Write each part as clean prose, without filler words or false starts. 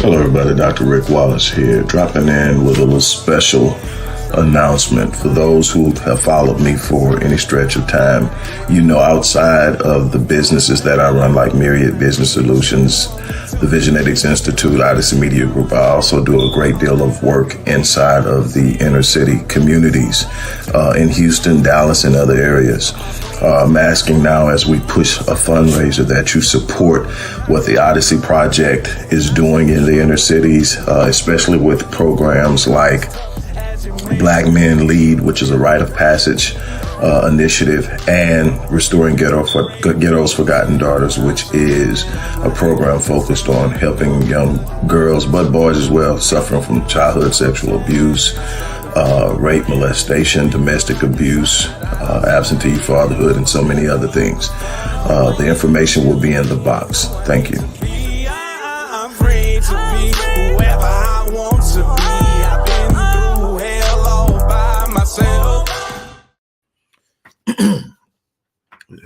Hello everybody, Dr. Rick Wallace here, dropping in with a little special announcement for those who have followed me for any stretch of time. You know, outside of the businesses that I run, like Myriad Business Solutions, the Visionetics Institute, Odyssey Media Group, I also do a great deal of work inside of the inner city communities in Houston, Dallas, and other areas. I'm asking now, as we push a fundraiser, that you support what the Odyssey Project is doing in the inner cities, especially with programs like Black Men Lead, which is a rite of passage initiative, and Restoring Ghetto's Forgotten Daughters, which is a program focused on helping young girls, but boys as well, suffering from childhood sexual abuse, rape, molestation, domestic abuse, absentee fatherhood, and so many other things. The information will be in the box. Thank you.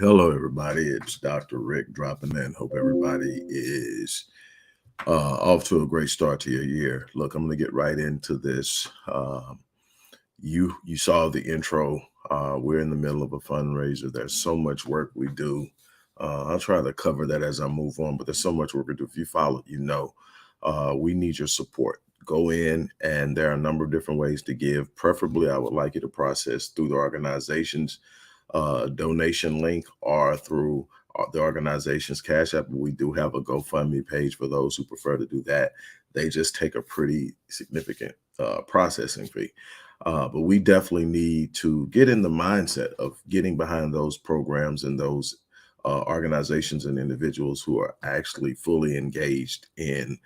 Hello, everybody. It's Dr. Rick dropping in. Hope everybody is off to a great start to your year. Look, I'm going to get right into this. You saw the intro. We're in the middle of a fundraiser. There's so much work we do. I'll try to cover that as I move on, but there's so much work we do. If you follow, you know, we need your support. Go in, and there are a number of different ways to give. Preferably, I would like you to process through the organization's donation link or through the organization's CashApp. We do have a GoFundMe page for those who prefer to do that. They just take a pretty significant processing fee. But we definitely need to get in the mindset of getting behind those programs and those organizations and individuals who are actually fully engaged in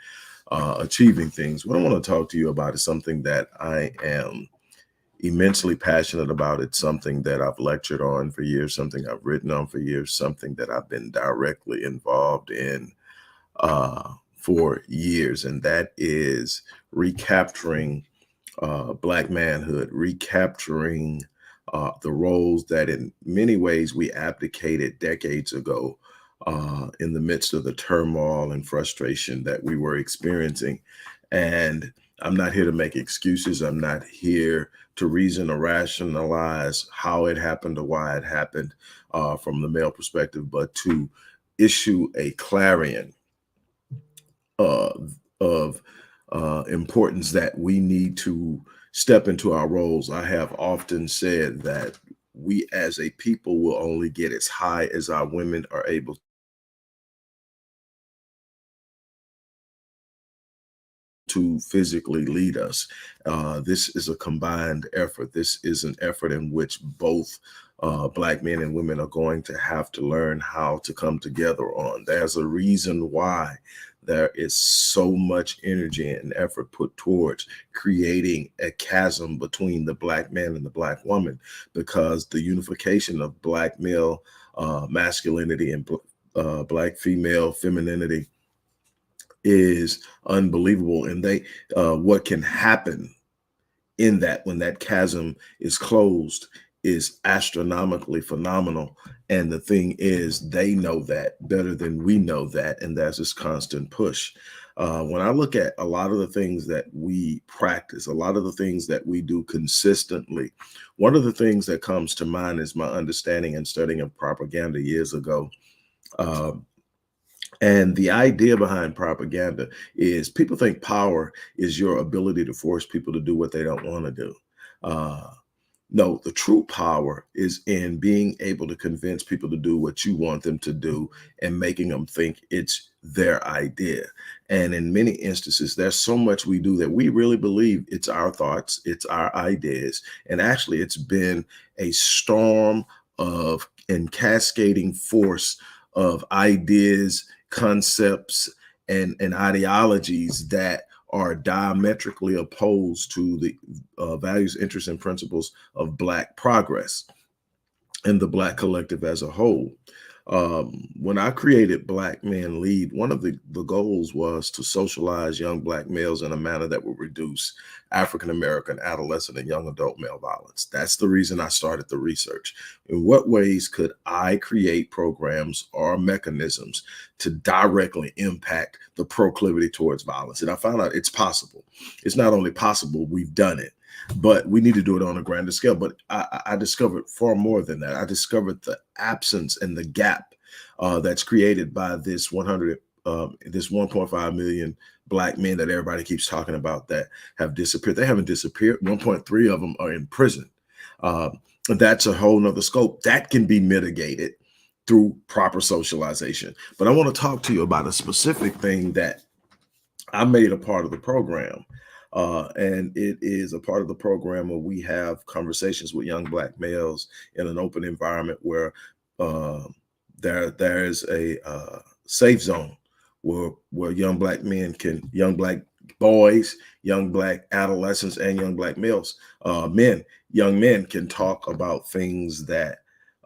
achieving things. What I want to talk to you about is something that I am immensely passionate about. It's something that I've lectured on for years, something I've written on for years, something that I've been directly involved in for years, and that is recapturing Black manhood, recapturing the roles that in many ways we abdicated decades ago in the midst of the turmoil and frustration that we were experiencing. And I'm not here to make excuses. I'm not here to reason or rationalize how it happened or why it happened from the male perspective, but to issue a clarion of importance that we need to step into our roles. I have often said that we as a people will only get as high as our women are able to physically lead us. This is a combined effort. This is an effort in which both Black men and women are going to have to learn how to come together on. There's a reason why there is so much energy and effort put towards creating a chasm between the Black man and the Black woman, because the unification of Black male masculinity and Black female femininity is unbelievable. And what can happen in that when that chasm is closed is astronomically phenomenal. And the thing is, they know that better than we know that. And there's this constant push. When I look at a lot of the things that we practice, a lot of the things that we do consistently, one of the things that comes to mind is my understanding and studying of propaganda years ago. And the idea behind propaganda is people think power is your ability to force people to do what they don't want to do. No, the true power is in being able to convince people to do what you want them to do and making them think it's their idea. And in many instances, there's so much we do that we really believe it's our thoughts, it's our ideas. And actually, it's been a storm of and cascading force of ideas, concepts, and ideologies that are diametrically opposed to the values, interests, and principles of Black progress and the Black collective as a whole. When I created Black Men Lead, one of the goals was to socialize young Black males in a manner that would reduce African American adolescent and young adult male violence. That's the reason I started the research. In what ways could I create programs or mechanisms to directly impact the proclivity towards violence? And I found out it's possible. It's not only possible, we've done it, but we need to do it on a grander scale. But I discovered far more than that. I discovered the absence and the gap that's created by this 1.5 million Black men that everybody keeps talking about that have disappeared. They haven't disappeared. 1.3 of them are in prison. That's a whole nother scope that can be mitigated through proper socialization. But I want to talk to you about a specific thing that I made a part of the program. And it is a part of the program where we have conversations with young Black males in an open environment where there is a safe zone where young Black men young Black boys, young Black adolescents, and young Black males, young men can talk about things that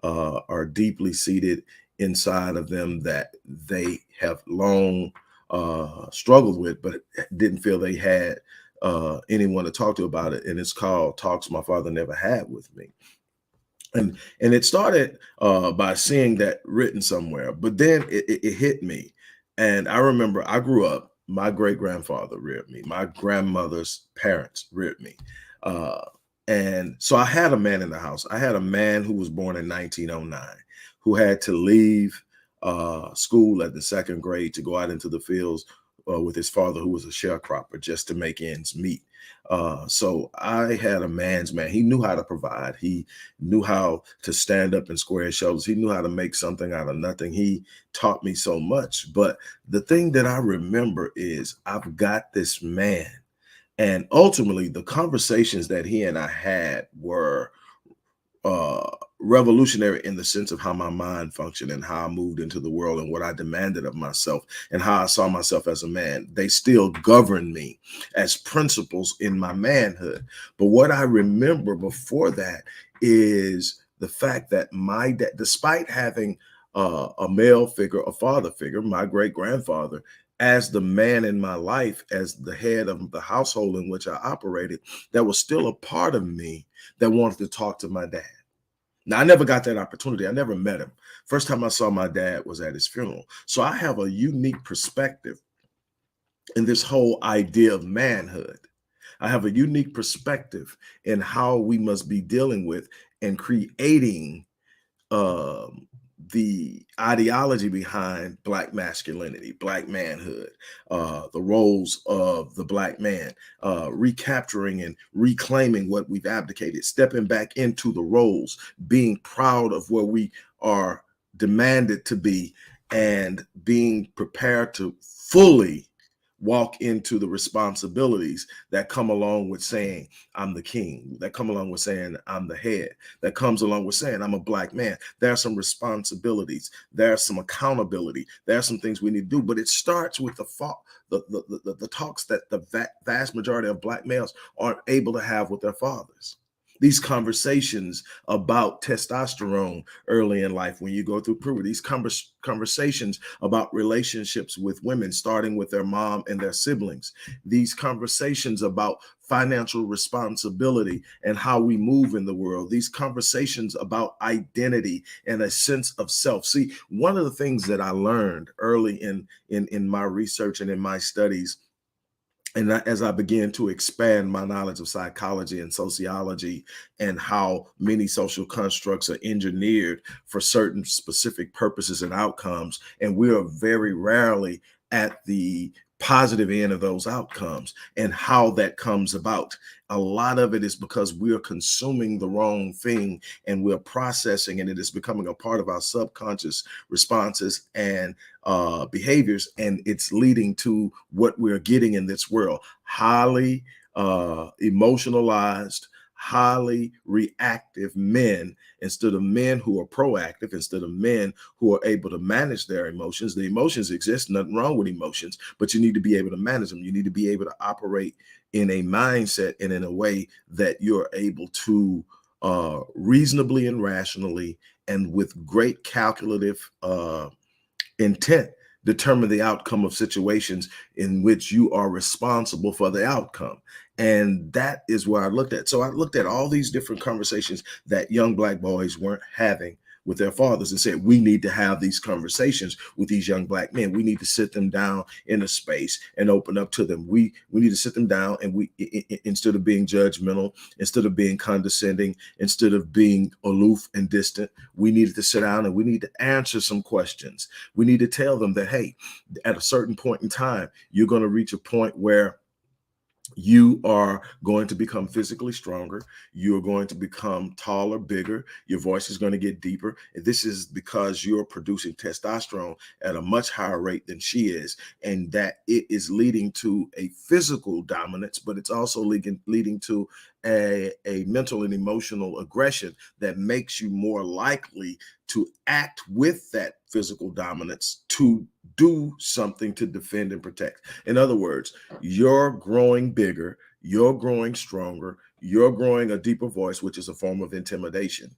are deeply seated inside of them that they have long struggled with, but didn't feel they had anyone to talk to about it. And it's called Talks My Father Never Had with Me. And it started by seeing that written somewhere, but then it hit me. And I remember I grew up, my great-grandfather reared me, my grandmother's parents reared me. And so I had a man in the house. I had a man who was born in 1909, who had to leave school at the second grade to go out into the fields with his father, who was a sharecropper, just to make ends meet. So I had a man's man. He knew how to provide. He knew how to stand up and square his shoulders. He knew how to make something out of nothing. He taught me so much. But the thing that I remember is I've got this man. And ultimately, the conversations that he and I had were revolutionary in the sense of how my mind functioned and how I moved into the world and what I demanded of myself and how I saw myself as a man. They still govern me as principles in my manhood. But what I remember before that is the fact that my dad, despite having a male figure, a father figure, my great-grandfather, as the man in my life, as the head of the household in which I operated, there was still a part of me that wanted to talk to my dad. Now, I never got that opportunity. I never met him. First time I saw my dad was at his funeral. So I have a unique perspective in this whole idea of manhood. I have a unique perspective in how we must be dealing with and creating the ideology behind Black masculinity, Black manhood, the roles of the Black man, recapturing and reclaiming what we've abdicated, stepping back into the roles, being proud of where we are demanded to be, and being prepared to fully walk into the responsibilities that come along with saying I'm the king, that come along with saying I'm the head, that comes along with saying I'm a Black man. There are some responsibilities, there's some accountability, there are some things we need to do, but it starts with the talks that the vast majority of Black males aren't able to have with their fathers. These conversations about testosterone early in life when you go through puberty, these conversations about relationships with women, starting with their mom and their siblings, these conversations about financial responsibility and how we move in the world, these conversations about identity and a sense of self. See, one of the things that I learned early in my research and in my studies, and as I began to expand my knowledge of psychology and sociology and how many social constructs are engineered for certain specific purposes and outcomes, and we are very rarely at the positive end of those outcomes and how that comes about. A lot of it is because we are consuming the wrong thing and we're processing, and it is becoming a part of our subconscious responses and behaviors, and it's leading to what we're getting in this world: highly emotionalized, highly reactive men, instead of men who are proactive, instead of men who are able to manage their emotions. The emotions exist, nothing wrong with emotions, but you need to be able to manage them. You need to be able to operate in a mindset and in a way that you're able to reasonably and rationally and with great calculative intent determine the outcome of situations in which you are responsible for the outcome. And that is where I looked at. So I looked at all these different conversations that young Black boys weren't having with their fathers and said, we need to have these conversations with these young Black men. We need to sit them down in a space and open up to them. We need to sit them down, and instead of being judgmental, instead of being condescending, instead of being aloof and distant, we needed to sit down and we need to answer some questions. We need to tell them that, hey, at a certain point in time, you're going to reach a point where you are going to become physically stronger. You're going to become taller, bigger. Your voice is going to get deeper. And this is because you're producing testosterone at a much higher rate than she is. And that it is leading to a physical dominance, but it's also leading to a mental and emotional aggression that makes you more likely to act with that physical dominance to do something to defend and protect. In other words, you're growing bigger, you're growing stronger, you're growing a deeper voice, which is a form of intimidation.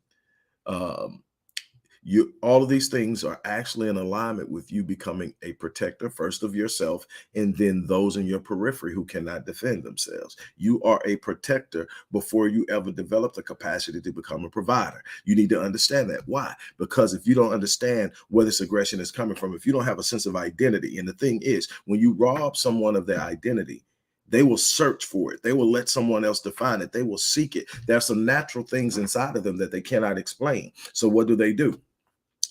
All of these things are actually in alignment with you becoming a protector, first of yourself, and then those in your periphery who cannot defend themselves. You are a protector before you ever develop the capacity to become a provider. You need to understand that. Why? Because if you don't understand where this aggression is coming from, if you don't have a sense of identity, and the thing is, when you rob someone of their identity, they will search for it. They will let someone else define it. They will seek it. There are some natural things inside of them that they cannot explain. So what do?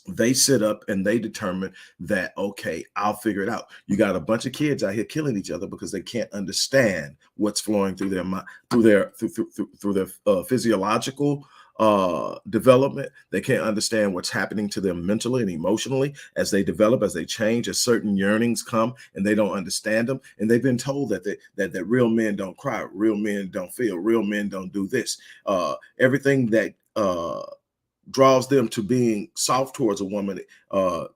They sit up and they determine that, okay, I'll figure it out. You got a bunch of kids out here killing each other because they can't understand what's flowing through their mind, through their physiological development. They can't understand what's happening to them mentally and emotionally as they develop, as they change, as certain yearnings come and they don't understand them. And they've been told that real men don't cry, real men don't feel, real men don't do this. Everything that draws them to being soft towards a woman,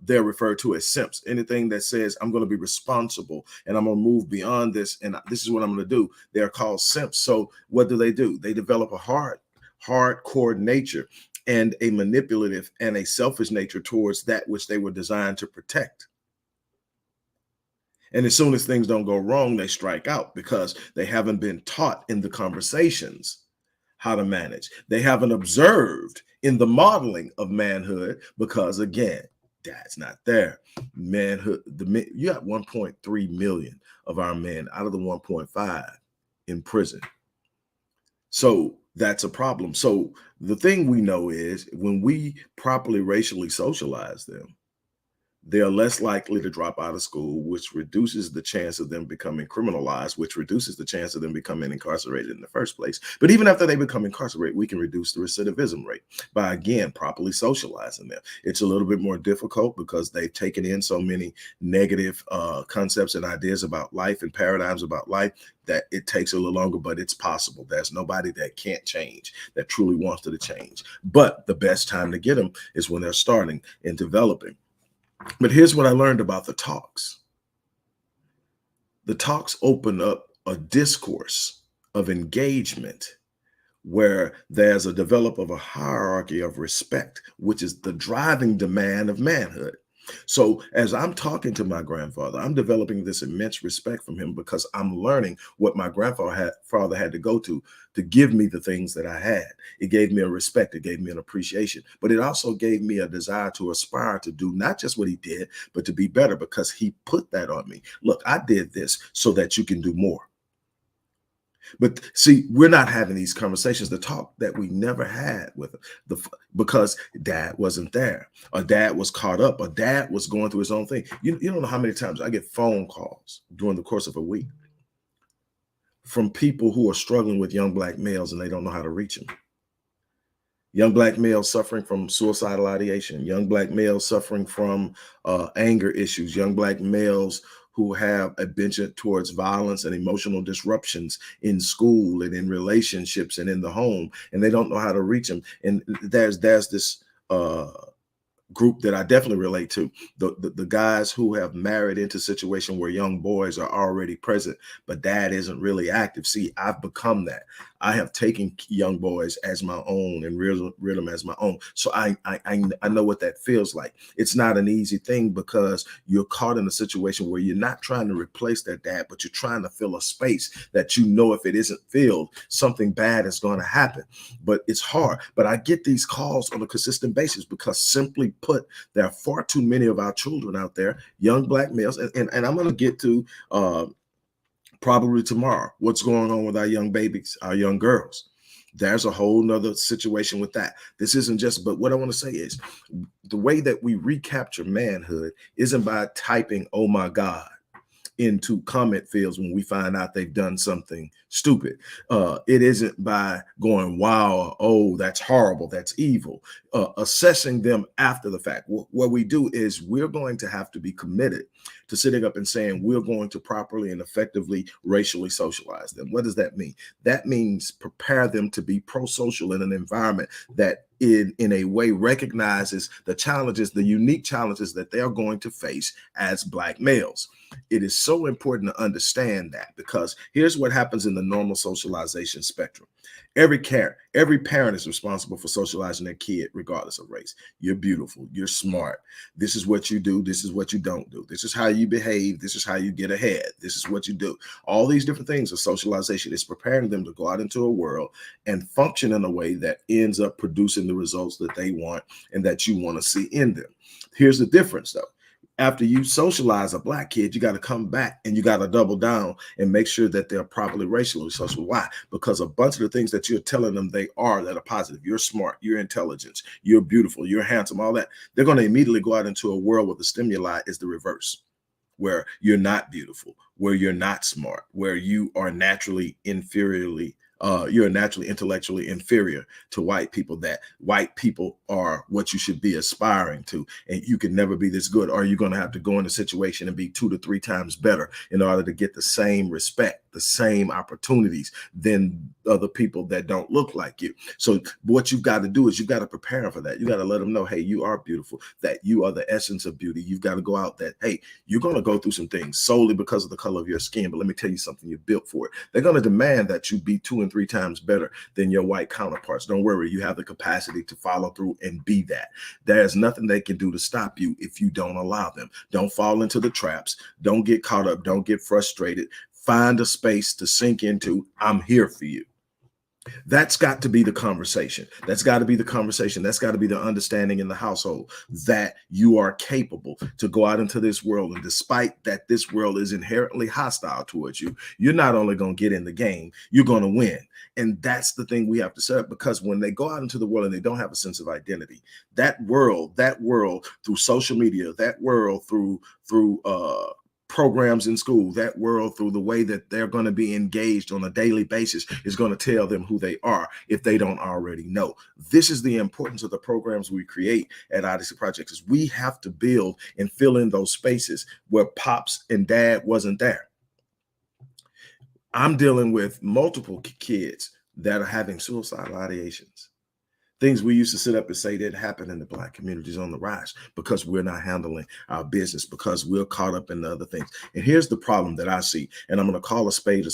they're referred to as simps. Anything that says, I'm going to be responsible and I'm going to move beyond this and this is what I'm going to do, they're called simps. So what do? They develop a hardcore nature and a manipulative and a selfish nature towards that which they were designed to protect. And as soon as things don't go wrong, they strike out because they haven't been taught in the conversations how to manage. They haven't observed in the modeling of manhood because, again, dad's not there. Manhood, you got 1.3 million of our men out of the 1.5 in prison. So that's a problem. So the thing we know is when we properly racially socialize them, they are less likely to drop out of school, which reduces the chance of them becoming criminalized, which reduces the chance of them becoming incarcerated in the first place. But even after they become incarcerated, we can reduce the recidivism rate by, again, properly socializing them. It's a little bit more difficult because they've taken in so many negative concepts and ideas about life and paradigms about life that it takes a little longer, but it's possible. There's nobody that can't change, that truly wants to change. But the best time to get them is when they're starting and developing. But here's what I learned about the talks. The talks open up a discourse of engagement where there's a development of a hierarchy of respect, which is the driving demand of manhood. So as I'm talking to my grandfather, I'm developing this immense respect from him because I'm learning what my grandfather had to go to give me the things that I had. It gave me a respect. It gave me an appreciation, but it also gave me a desire to aspire to do not just what he did, but to be better because he put that on me. Look, I did this so that you can do more. But see, we're not having these conversations, the talk that we never had with because dad wasn't there, or dad was caught up, or dad was going through his own thing. You don't know how many times I get phone calls during the course of a week from people who are struggling with young Black males and they don't know how to reach them. Young Black males suffering from suicidal ideation, young Black males suffering from anger issues, young Black males who have a penchant towards violence and emotional disruptions in school and in relationships and in the home, and they don't know how to reach them. And there's this group that I definitely relate to, the guys who have married into a situation where young boys are already present, but dad isn't really active. See, I've become that. I have taken young boys as my own and reared them as my own. So I know what that feels like. It's not an easy thing because you're caught in a situation where you're not trying to replace their dad, but you're trying to fill a space that you know if it isn't filled, something bad is going to happen. But it's hard. But I get these calls on a consistent basis because, simply put, there are far too many of our children out there, young black males, and I'm going to get to probably tomorrow what's going on with our young babies, our young girls. There's a whole nother situation with that. This isn't just, but what I want to say is the way that we recapture manhood isn't by typing, "Oh my God," into comment fields when we find out they've done something stupid. It isn't by going, "Wow, oh, that's horrible, that's evil," assessing them after the fact. What we do is we're going to have to be committed to sitting up and saying we're going to properly and effectively racially socialize them. What does that mean? That means prepare them to be pro-social in an environment that in a way recognizes the challenges, the unique challenges that they're going to face as black males. It is so important to understand that, because here's what happens in the normal socialization spectrum. Every parent is responsible for socializing their kid regardless of race. You're beautiful, you're smart, this is what you do, this is what you don't do, this is how you behave, this is how you get ahead, this is what you do. All these different things of socialization is preparing them to go out into a world and function in a way that ends up producing the results that they want and that you want to see in them. Here's the difference though. After you socialize a black kid, you got to come back and you got to double down and make sure that they're properly racially social. Why? Because a bunch of the things that you're telling them they are that are positive, you're smart, you're intelligent, you're beautiful, you're handsome, all that, they're going to immediately go out into a world where the stimuli is the reverse, where you're not beautiful, where you're not smart, where you are naturally you're naturally intellectually inferior to white people, that white people are what you should be aspiring to, and you can never be this good, or you're going to have to go in a situation and be 2 to 3 times better in order to get the same respect, the same opportunities than other people that don't look like you. So what you've got to do is you've got to prepare them for that. You got to let them know, hey, you are beautiful, that you are the essence of beauty. You've got to go out that, hey, you're going to go through some things solely because of the color of your skin, but let me tell you something, you're built for it. They're going to demand that you be 2 and 3 times better than your white counterparts. Don't worry, you have the capacity to follow through and be that. There's nothing they can do to stop you if you don't allow them. Don't fall into the traps. Don't get caught up. Don't get frustrated. Find a space to sink into. I'm here for you. That's got to be the conversation. That's got to be the conversation. That's got to be the understanding in the household that you are capable to go out into this world. And despite that this world is inherently hostile towards you, you're not only going to get in the game, you're going to win. And that's the thing we have to set up, because when they go out into the world and they don't have a sense of identity, that world through social media, that world through programs in school, that world through the way that they're going to be engaged on a daily basis is going to tell them who they are if they don't already know. This is the importance of the programs we create at Odyssey Projects, is we have to build and fill in those spaces where pops and dad wasn't there. I'm dealing with multiple kids that are having suicidal ideations. Things we used to sit up and say didn't happen in the black communities on the rise because we're not handling our business, because we're caught up in the other things. And here's the problem that I see, and I'm going to call a spade,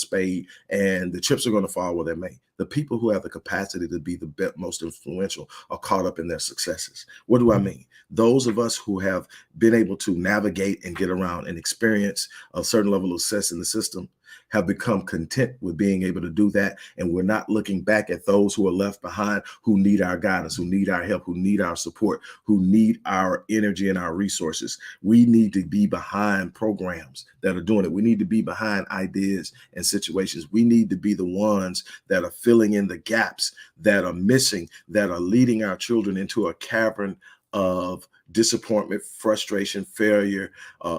and the chips are going to fall where they may. The people who have the capacity to be the most influential are caught up in their successes. What do I mean? Those of us who have been able to navigate and get around and experience a certain level of success in the system have become content with being able to do that. And we're not looking back at those who are left behind, who need our guidance, who need our help, who need our support, who need our energy and our resources. We need to be behind programs that are doing it. We need to be behind ideas and situations. We need to be the ones that are filling in the gaps that are missing, that are leading our children into a cavern of disappointment, frustration, failure,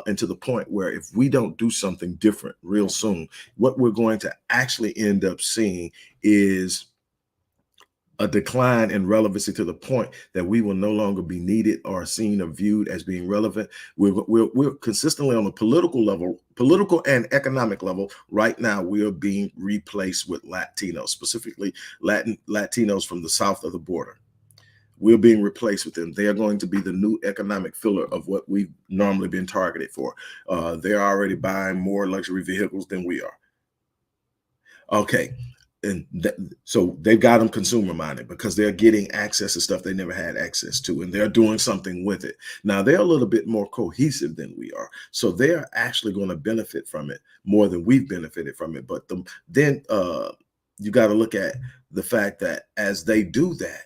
and to the point where if we don't do something different real soon, what we're going to actually end up seeing is a decline in relevancy, to the point that we will no longer be needed or seen or viewed as being relevant. We're consistently on a political level, political and economic level. Right now, we are being replaced with Latinos, specifically Latinos from the south of the border. We're being replaced with them. They are going to be the new economic filler of what we've normally been targeted for. They're already buying more luxury vehicles than we are. Okay, And so they've got them consumer minded because they're getting access to stuff they never had access to, and they're doing something with it. Now they're a little bit more cohesive than we are, so they're actually going to benefit from it more than we've benefited from it. But then you got to look at the fact that as they do that,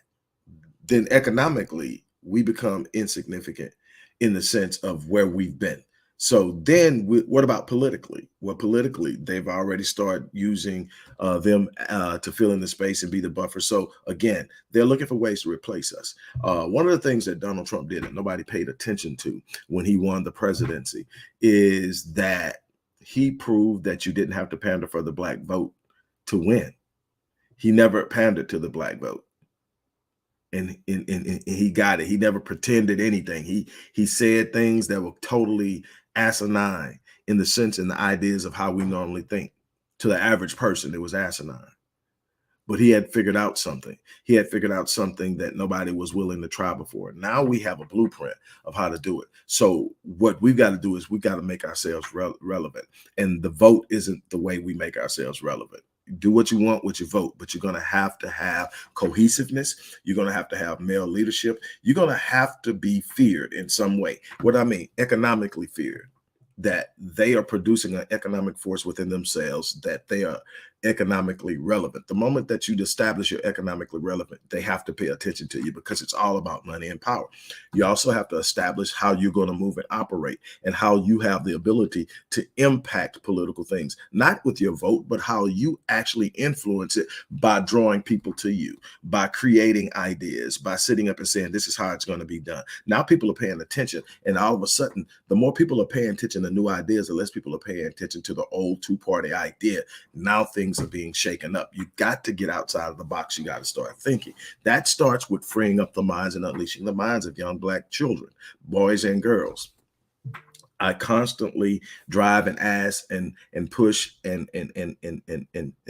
then economically we become insignificant in the sense of where we've been. So then what about politically? Well, politically, they've already started using them to fill in the space and be the buffer. So again, they're looking for ways to replace us. One of the things that Donald Trump did that nobody paid attention to when he won the presidency is that he proved that you didn't have to pander for the black vote to win. He never pandered to the black vote. And he got it. He never pretended anything. He said things that were totally asinine in the sense and the ideas of how we normally think. To the average person, it was asinine. But he had figured out something. He had figured out something that nobody was willing to try before. Now we have a blueprint of how to do it. So what we've got to do is we've got to make ourselves relevant. And the vote isn't the way we make ourselves relevant. Do what you want with your vote, but you're going to have cohesiveness. You're going to have male leadership. You're going to have to be feared in some way. What I mean, economically feared, that they are producing an economic force within themselves, that they are economically relevant. The moment that you establish you're economically relevant, they have to pay attention to you because it's all about money and power. You also have to establish how you're going to move and operate and how you have the ability to impact political things, not with your vote, but how you actually influence it by drawing people to you, by creating ideas, by sitting up and saying, this is how it's going to be done. Now people are paying attention. And all of a sudden, the more people are paying attention to new ideas, the less people are paying attention to the old two-party idea. Now things are being shaken up. You got to get outside of the box. You got to start thinking. That starts with freeing up the minds and unleashing the minds of young black children, boys and girls. I constantly drive and ask and push and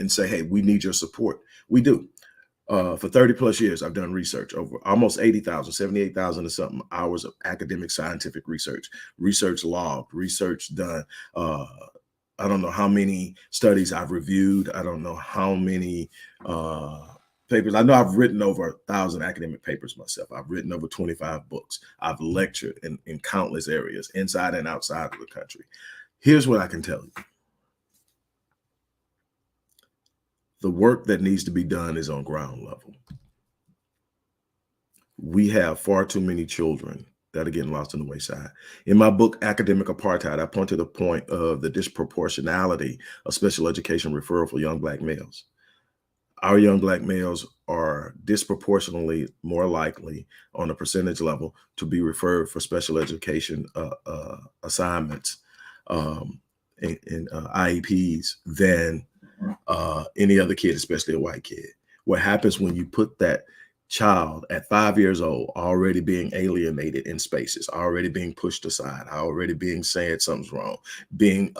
say, hey, we need your support. We do. For 30 plus years, I've done research over almost 80,000, 78,000 or something hours of academic scientific research logged, research done. I don't know how many studies I've reviewed. I don't know how many papers. I know I've written over 1,000 academic papers myself. I've written over 25 books. I've lectured in countless areas, inside and outside of the country. Here's what I can tell you. The work that needs to be done is on ground level. We have far too many children that are getting lost on the wayside. In my book, Academic Apartheid, I point to the point of the disproportionality of special education referral for young black males. Our young black males are disproportionately more likely on a percentage level to be referred for special education assignments and IEPs than any other kid, especially a white kid. What happens when you put that child at 5 years old already being alienated in spaces, already being pushed aside, already being said something's wrong, being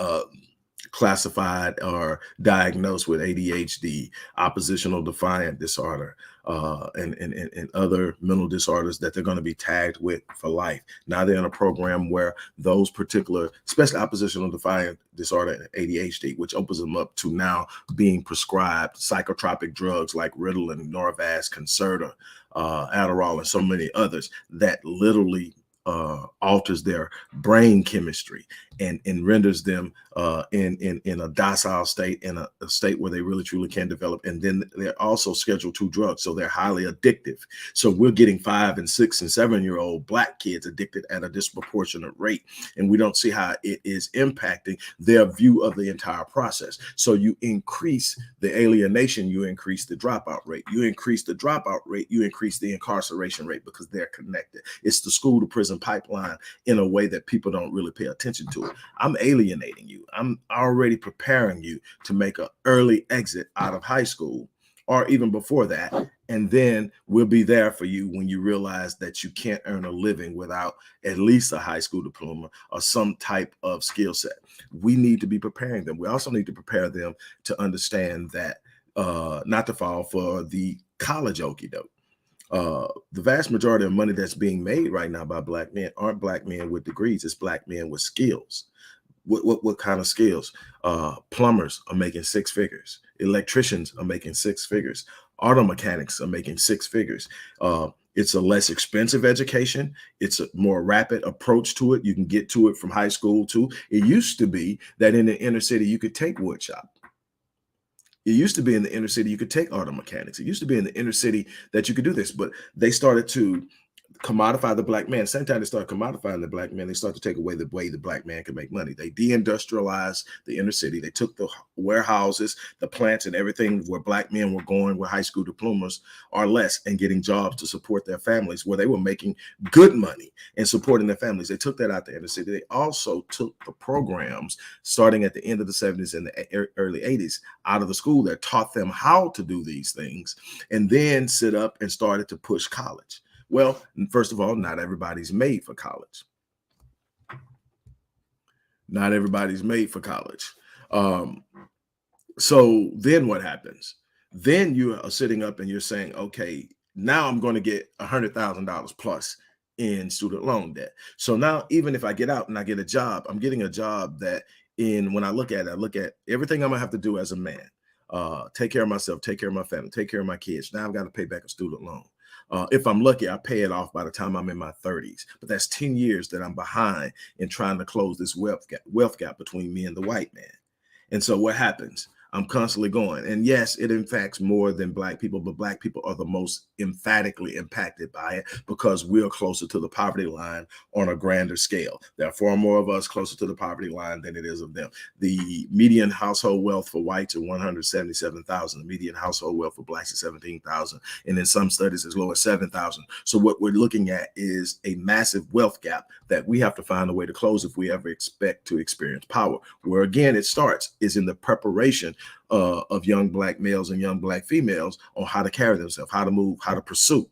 classified or diagnosed with ADHD, oppositional defiant disorder, and other mental disorders that they're going to be tagged with for life. Now they're in a program where those particular, especially oppositional defiant disorder and ADHD, which opens them up to now being prescribed psychotropic drugs like Ritalin, Norvasc, Concerta, Adderall, and so many others that literally alters their brain chemistry and renders them in a docile state, in a state where they really truly can develop. And then they're also Schedule II drugs, so they're highly addictive. So we're getting 5 and 6 and 7-year-old black kids addicted at a disproportionate rate, and we don't see how it is impacting their view of the entire process. So you increase the alienation, you increase the dropout rate. You increase the dropout rate, you increase the incarceration rate because they're connected. It's the school to prison pipeline in a way that people don't really pay attention to it. I'm alienating you. I'm already preparing you to make an early exit out of high school or even before that. And then we'll be there for you when you realize that you can't earn a living without at least a high school diploma or some type of skill set. We need to be preparing them. We also need to prepare them to understand that not to fall for the college okie doke. The vast majority of money that's being made right now by black men aren't black men with degrees. It's black men with skills. What kind of skills? Plumbers are making 6 figures. Electricians are making six figures. Auto mechanics are making six figures. It's a less expensive education. It's a more rapid approach to it. You can get to it from high school too. It used to be that in the inner city, you could take wood shop. It used to be in the inner city, you could take auto mechanics. It used to be in the inner city that you could do this, but they started to commodify the black man. Same time they started commodifying the black man, they started to take away the way the black man could make money. They deindustrialized the inner city. They took the warehouses, the plants, and everything where black men were going with high school diplomas or less and getting jobs to support their families, where they were making good money and supporting their families. They took that out the inner city. They also took the programs starting at the end of the 70s and the early 80s out of the school that taught them how to do these things, and then sit up and started to push college. Well, first of all, not everybody's made for college. Not everybody's made for college. So then what happens? Then you are sitting up and you're saying, okay, now I'm going to get $100,000 plus in student loan debt. So now, even if I get out and I get a job, I'm getting a job that when I look at it, I look at everything I'm going to have to do as a man. Take care of myself, take care of my family, take care of my kids. Now I've got to pay back a student loan. If I'm lucky, I pay it off by the time I'm in my 30s. But that's 10 years that I'm behind in trying to close this wealth gap between me and the white man. And so what happens? I'm constantly going. And yes, it impacts more than black people, but black people are the most emphatically impacted by it because we're closer to the poverty line on a grander scale. There are far more of us closer to the poverty line than it is of them. The median household wealth for whites are $177,000. The median household wealth for blacks is $17,000. And in some studies, as low as $7,000. So what we're looking at is a massive wealth gap that we have to find a way to close if we ever expect to experience power. Where again, it starts is in the preparation of young black males and young black females on how to carry themselves, how to move, how to pursue.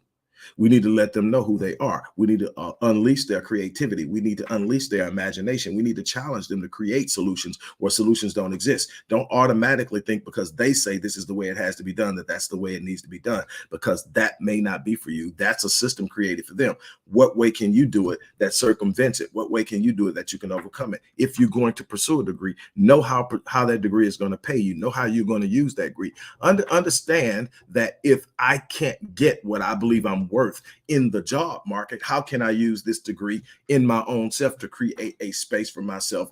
We need to let them know who they are. We need to unleash their creativity. We need to unleash their imagination. We need to challenge them to create solutions where solutions don't exist. Don't automatically think because they say this is the way it has to be done, that that's the way it needs to be done, because that may not be for you. That's a system created for them. What way can you do it that circumvents it? What way can you do it that you can overcome it? If you're going to pursue a degree, know how that degree is going to pay you. Know how you're going to use that degree. Understand that if I can't get what I believe I'm worth in the job market, how can I use this degree in my own self to create a space for myself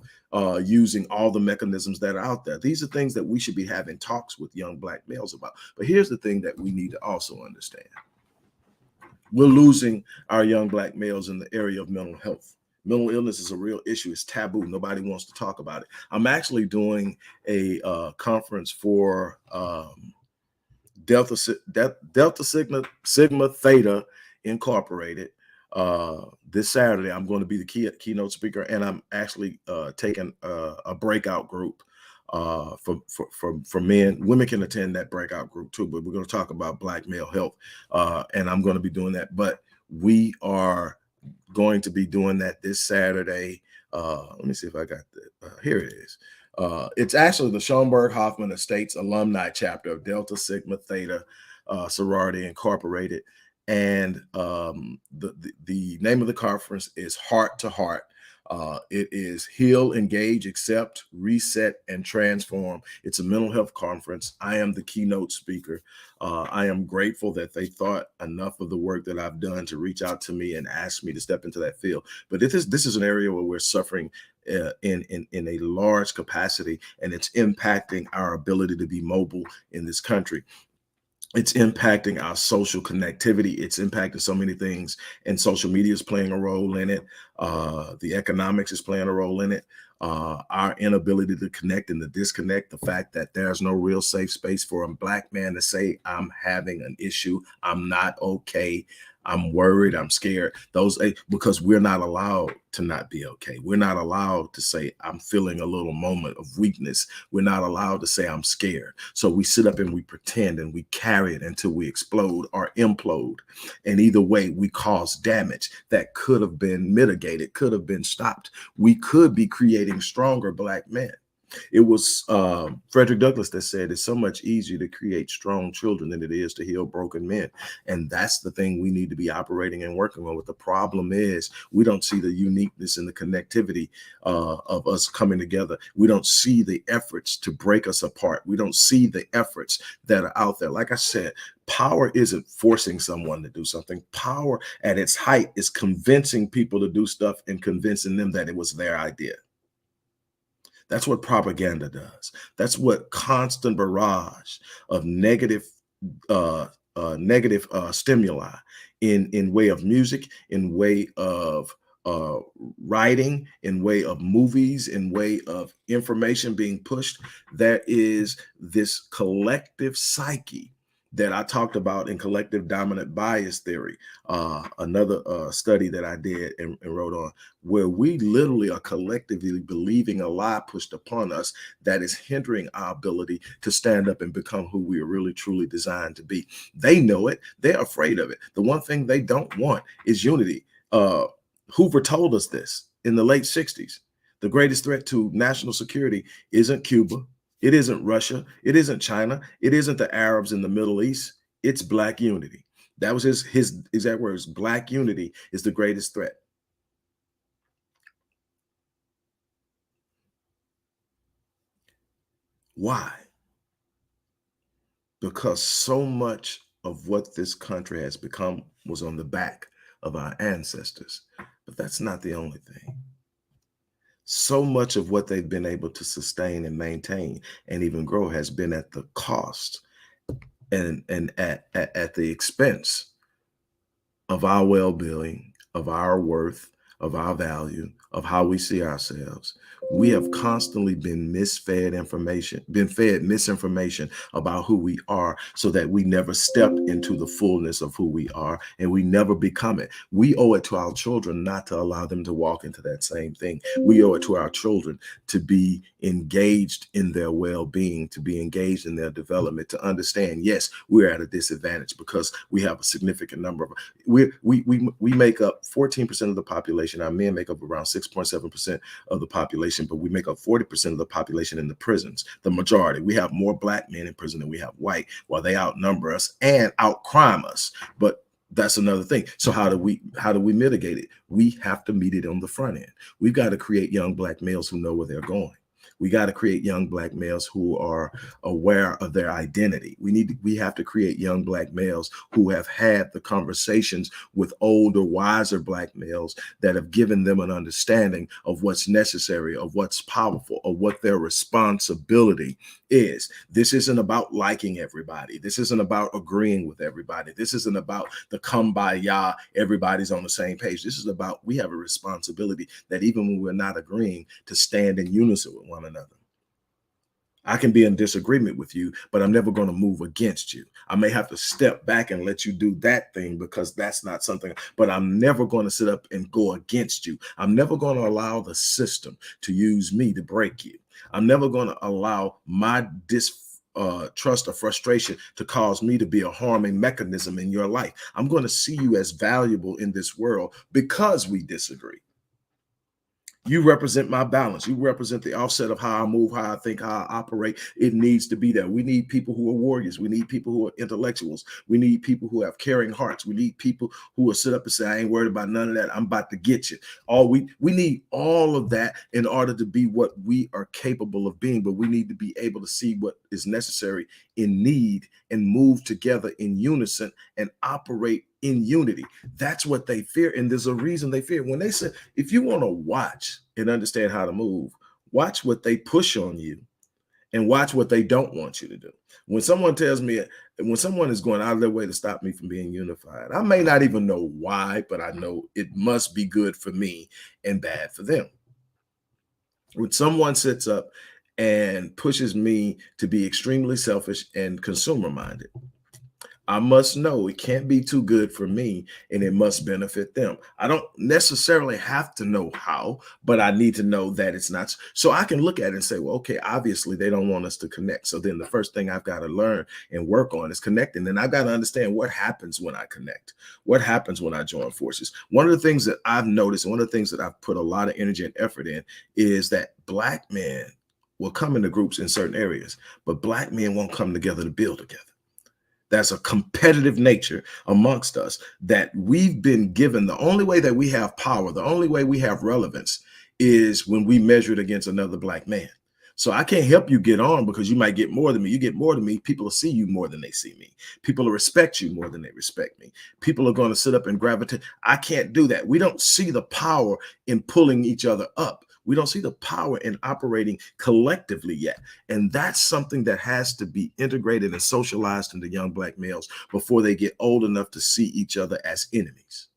using all the mechanisms that are out there? These are things that we should be having talks with young black males about. But here's the thing that we need to also understand. We're losing our young black males in the area of mental health. Mental illness is a real issue. It's taboo. Nobody wants to talk about it. I'm actually doing a conference for Delta Sigma Theta Incorporated. This Saturday, I'm going to be the keynote speaker, and I'm actually taking a breakout group for men. Women can attend that breakout group too, but we're going to talk about black male health, and I'm going to be doing that. But we are going to be doing that this Saturday. Let me see if I got that. Here it is. It's actually the Schoenberg Hoffman Estates alumni chapter of Delta Sigma Theta Sorority Incorporated. And the name of the conference is Heart to Heart. It is Heal, Engage, Accept, Reset, and Transform. It's a mental health conference. I am the keynote speaker. I am grateful that they thought enough of the work that I've done to reach out to me and ask me to step into that field. But this is an area where we're suffering in a large capacity, and it's impacting our ability to be mobile in this country. It's impacting our social connectivity. It's impacting so many things, and social media is playing a role in it. The economics is playing a role in it. Our inability to connect and to disconnect, the fact that there's no real safe space for a black man to say, I'm having an issue, I'm not okay, I'm worried, I'm scared. Because we're not allowed to not be okay. We're not allowed to say, I'm feeling a little moment of weakness. We're not allowed to say, I'm scared. So we sit up and we pretend and we carry it until we explode or implode. And either way, we cause damage that could have been mitigated, could have been stopped. We could be creating stronger black men. It was Frederick Douglass that said it's so much easier to create strong children than it is to heal broken men. And that's the thing we need to be operating and working on. What the problem is, we don't see the uniqueness and the connectivity of us coming together. We don't see the efforts to break us apart. We don't see the efforts that are out there. Like I said, power isn't forcing someone to do something. Power at its height is convincing people to do stuff and convincing them that it was their idea. That's what propaganda does. That's what constant barrage of uh, negative stimuli in way of music, in way of uh, writing, in way of movies, in way of information being pushed. That is this collective psyche that I talked about in collective dominant bias theory, another study that I did and wrote on, where we literally are collectively believing a lie pushed upon us that is hindering our ability to stand up and become who we are really truly designed to be. They know it. They're afraid of it. The one thing they don't want is unity. Hoover told us this in the late 60s. The greatest threat to national security isn't Cuba. It isn't Russia. It isn't China. It isn't the Arabs in the Middle East. It's Black unity. That was his exact words. Black unity is the greatest threat. Why? Because so much of what this country has become was on the back of our ancestors. But that's not the only thing. So much of what they've been able to sustain and maintain and even grow has been at the cost and at the expense of our well-being, of our worth, of our value, of how we see ourselves. We have constantly been fed misinformation about who we are, so that we never step into the fullness of who we are, and we never become it. We owe it to our children not to allow them to walk into that same thing. We owe it to our children to be engaged in their well-being, to be engaged in their development, to understand, yes, we're at a disadvantage because we have a significant number of, we make up 14% of the population. Our men make up around 6.7% of the population, but we make up 40% of the population in the prisons. The majority. We have more Black men in prison than we have white, while they outnumber us and outcrime us. But that's another thing. So how do we mitigate it? We have to meet it on the front end. We've got to create young Black males who know where they're going. We got to create young Black males who are aware of their identity. We have to create young Black males who have had the conversations with older, wiser Black males that have given them an understanding of what's necessary, of what's powerful, of what their responsibility is. This isn't about liking everybody. This isn't about agreeing with everybody. This isn't about the kumbaya, everybody's on the same page. This is about, we have a responsibility that even when we're not agreeing, to stand in unison with one another. I can be in disagreement with you, but I'm never going to move against you. I may have to step back and let you do that thing because that's not something, but I'm never going to sit up and go against you. I'm never going to allow the system to use me to break you. I'm never going to allow my trust or frustration to cause me to be a harming mechanism in your life. I'm going to see you as valuable in this world because we disagree. You represent my balance. You represent the offset of how I move, how I think, how I operate. It needs to be there. We need people who are warriors. We need people who are intellectuals. We need people who have caring hearts. We need people who will sit up and say, I ain't worried about none of that. I'm about to get you. We need all of that in order to be what we are capable of being, but we need to be able to see what is necessary in need and move together in unison and operate in unity. That's what they fear. And there's a reason they fear. When they say, if you want to watch and understand how to move, watch what they push on you and watch what they don't want you to do. When someone tells me, when someone is going out of their way to stop me from being unified, I may not even know why, but I know it must be good for me and bad for them. When someone sits up and pushes me to be extremely selfish and consumer minded, I must know it can't be too good for me and it must benefit them. I don't necessarily have to know how, but I need to know that it's not. So I can look at it and say, well, okay, obviously they don't want us to connect. So then the first thing I've got to learn and work on is connecting. And I've got to understand what happens when I connect. What happens when I join forces? One of the things that I've noticed, and one of the things that I've put a lot of energy and effort in, is that Black men will come into groups in certain areas, but Black men won't come together to build together. That's a competitive nature amongst us that we've been given. The only way that we have power, the only way we have relevance is when we measure it against another Black man. So I can't help you get on because you might get more than me. You get more than me, people will see you more than they see me. People will respect you more than they respect me. People are going to sit up and gravitate. I can't do that. We don't see the power in pulling each other up. We don't see the power in operating collectively yet. And that's something that has to be integrated and socialized into young Black males before they get old enough to see each other as enemies.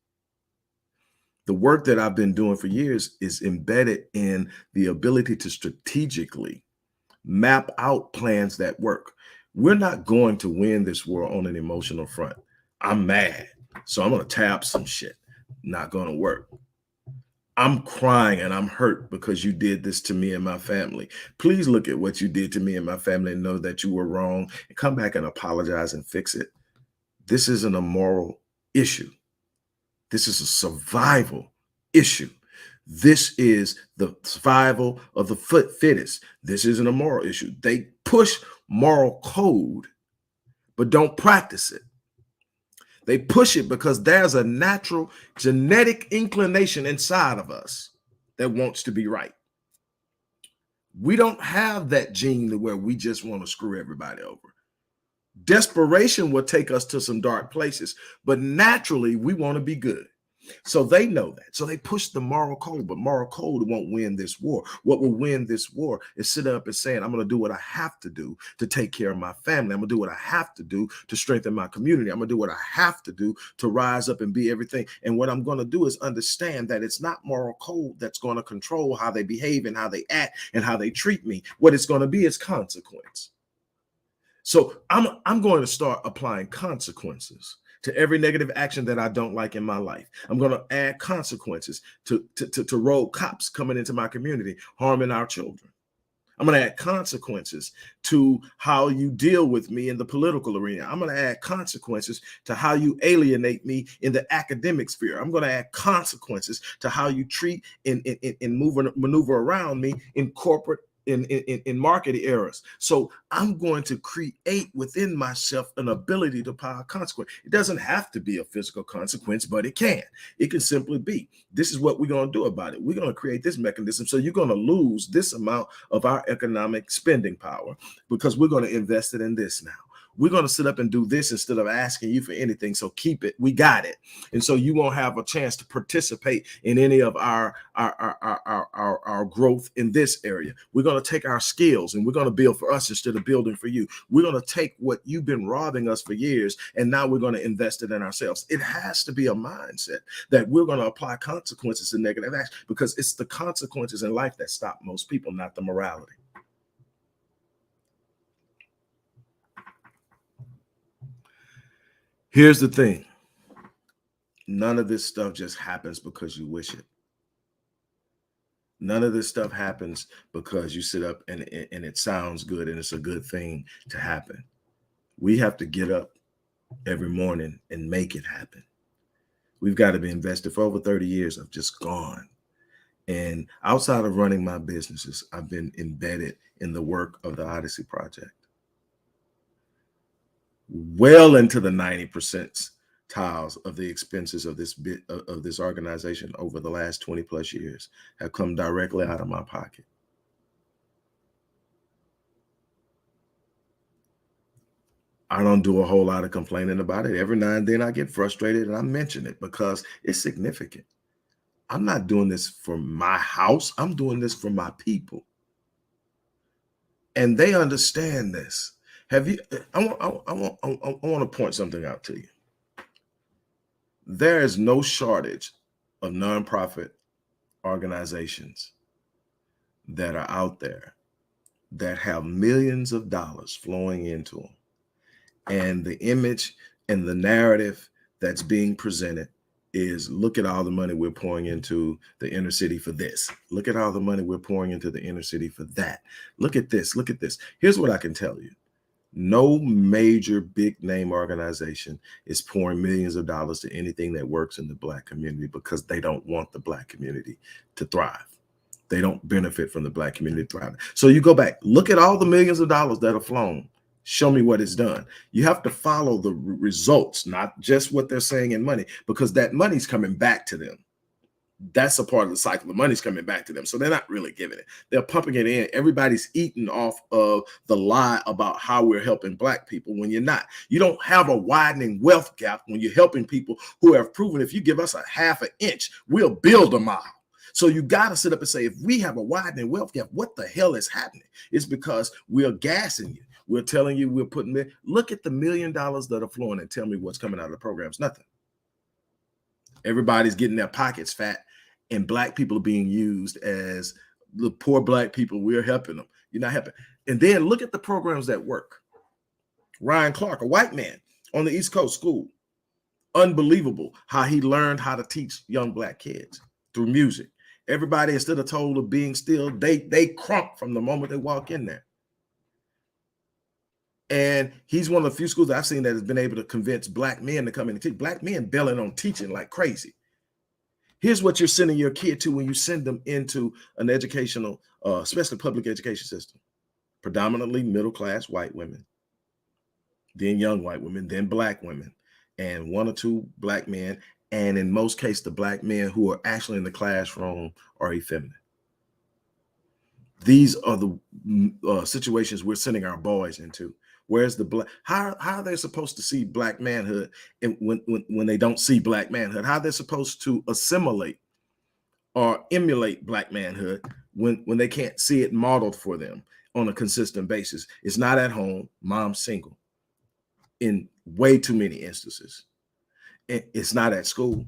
The work that I've been doing for years is embedded in the ability to strategically map out plans that work. We're not going to win this war on an emotional front. I'm mad, so I'm going to tap some shit. Not going to work. I'm crying and I'm hurt because you did this to me and my family. Please look at what you did to me and my family and know that you were wrong and come back and apologize and fix it. This isn't a moral issue. This is a survival issue. This is the survival of the fittest. This isn't a moral issue. They push moral code, but don't practice it. They push it because there's a natural genetic inclination inside of us that wants to be right. We don't have that gene to where we just want to screw everybody over. Desperation will take us to some dark places, but naturally we want to be good. So they know that. So they push the moral code, but moral code won't win this war. What will win this war is sitting up and saying, I'm going to do what I have to do to take care of my family. I'm going to do what I have to do to strengthen my community. I'm going to do what I have to do to rise up and be everything. And what I'm going to do is understand that it's not moral code that's going to control how they behave and how they act and how they treat me. What it's going to be is consequence. So I'm going to start applying consequences to every negative action that I don't like in my life. I'm going to add consequences to rogue cops coming into my community, harming our children. I'm going to add consequences to how you deal with me in the political arena. I'm going to add consequences to how you alienate me in the academic sphere. I'm going to add consequences to how you treat and maneuver around me in corporate in market eras. So I'm going to create within myself an ability to apply consequence. It doesn't have to be a physical consequence, but it can. It can simply be, this is what we're going to do about it. We're going to create this mechanism. So you're going to lose this amount of our economic spending power because we're going to invest it in this now. We're going to sit up and do this instead of asking you for anything. So keep it. We got it. And so you won't have a chance to participate in any of our growth in this area. We're going to take our skills and we're going to build for us instead of building for you. We're going to take what you've been robbing us for years, and now we're going to invest it in ourselves. It has to be a mindset that we're going to apply consequences to negative action because it's the consequences in life that stop most people, not the morality. Here's the thing. None of this stuff just happens because you wish it. None of this stuff happens because you sit up and it sounds good and it's a good thing to happen. We have to get up every morning and make it happen. We've got to be invested. For over 30 years, I've just gone. And outside of running my businesses, I've been embedded in the work of the Odyssey Project. Well into the 90% tiles of the expenses of this organization over the last 20 plus years have come directly out of my pocket. I don't do a whole lot of complaining about it. Every now and then I get frustrated and I mention it because it's significant. I'm not doing this for my house. I'm doing this for my people. And they understand this. Have you? I want to point something out to you. There is no shortage of nonprofit organizations that are out there that have millions of dollars flowing into them. And the image and the narrative that's being presented is, look at all the money we're pouring into the inner city for this. Look at all the money we're pouring into the inner city for that. Look at this. Look at this. Here's what I can tell you. No major big name organization is pouring millions of dollars to anything that works in the Black community because they don't want the Black community to thrive. They don't benefit from the Black community thriving. So you go back, look at all the millions of dollars that are flown. Show me what it's done. You have to follow the results, not just what they're saying in money, because that money's coming back to them. That's a part of the cycle. The money's coming back to them. So they're not really giving it. They're pumping it in. Everybody's eating off of the lie about how we're helping Black people when you're not. You don't have a widening wealth gap when you're helping people who have proven if you give us a half an inch, we'll build a mile. So you got to sit up and say, if we have a widening wealth gap, what the hell is happening? It's because we're gassing you. We're telling you we're putting it. Look at the $1 million that are flowing and tell me what's coming out of the programs. Nothing. Everybody's getting their pockets fat, and Black people are being used as the poor Black people. We're helping them. You're not helping. And then look at the programs that work. Ryan Clark, a white man on the East Coast school. Unbelievable how he learned how to teach young Black kids through music. Everybody, instead of told of being still, they crump from the moment they walk in there. And he's one of the few schools that I've seen that has been able to convince Black men to come in and teach. Black men bailing on teaching like crazy. Here's what you're sending your kid to when you send them into an educational, especially public education system. Predominantly middle-class white women, then young white women, then Black women, and 1 or 2 Black men. And in most cases, the Black men who are actually in the classroom are effeminate. These are the situations we're sending our boys into. Where's the Black? How are they supposed to see Black manhood and when they don't see Black manhood? How are they supposed to assimilate or emulate Black manhood when they can't see it modeled for them on a consistent basis? It's not at home. Mom's single in way too many instances. It's not at school.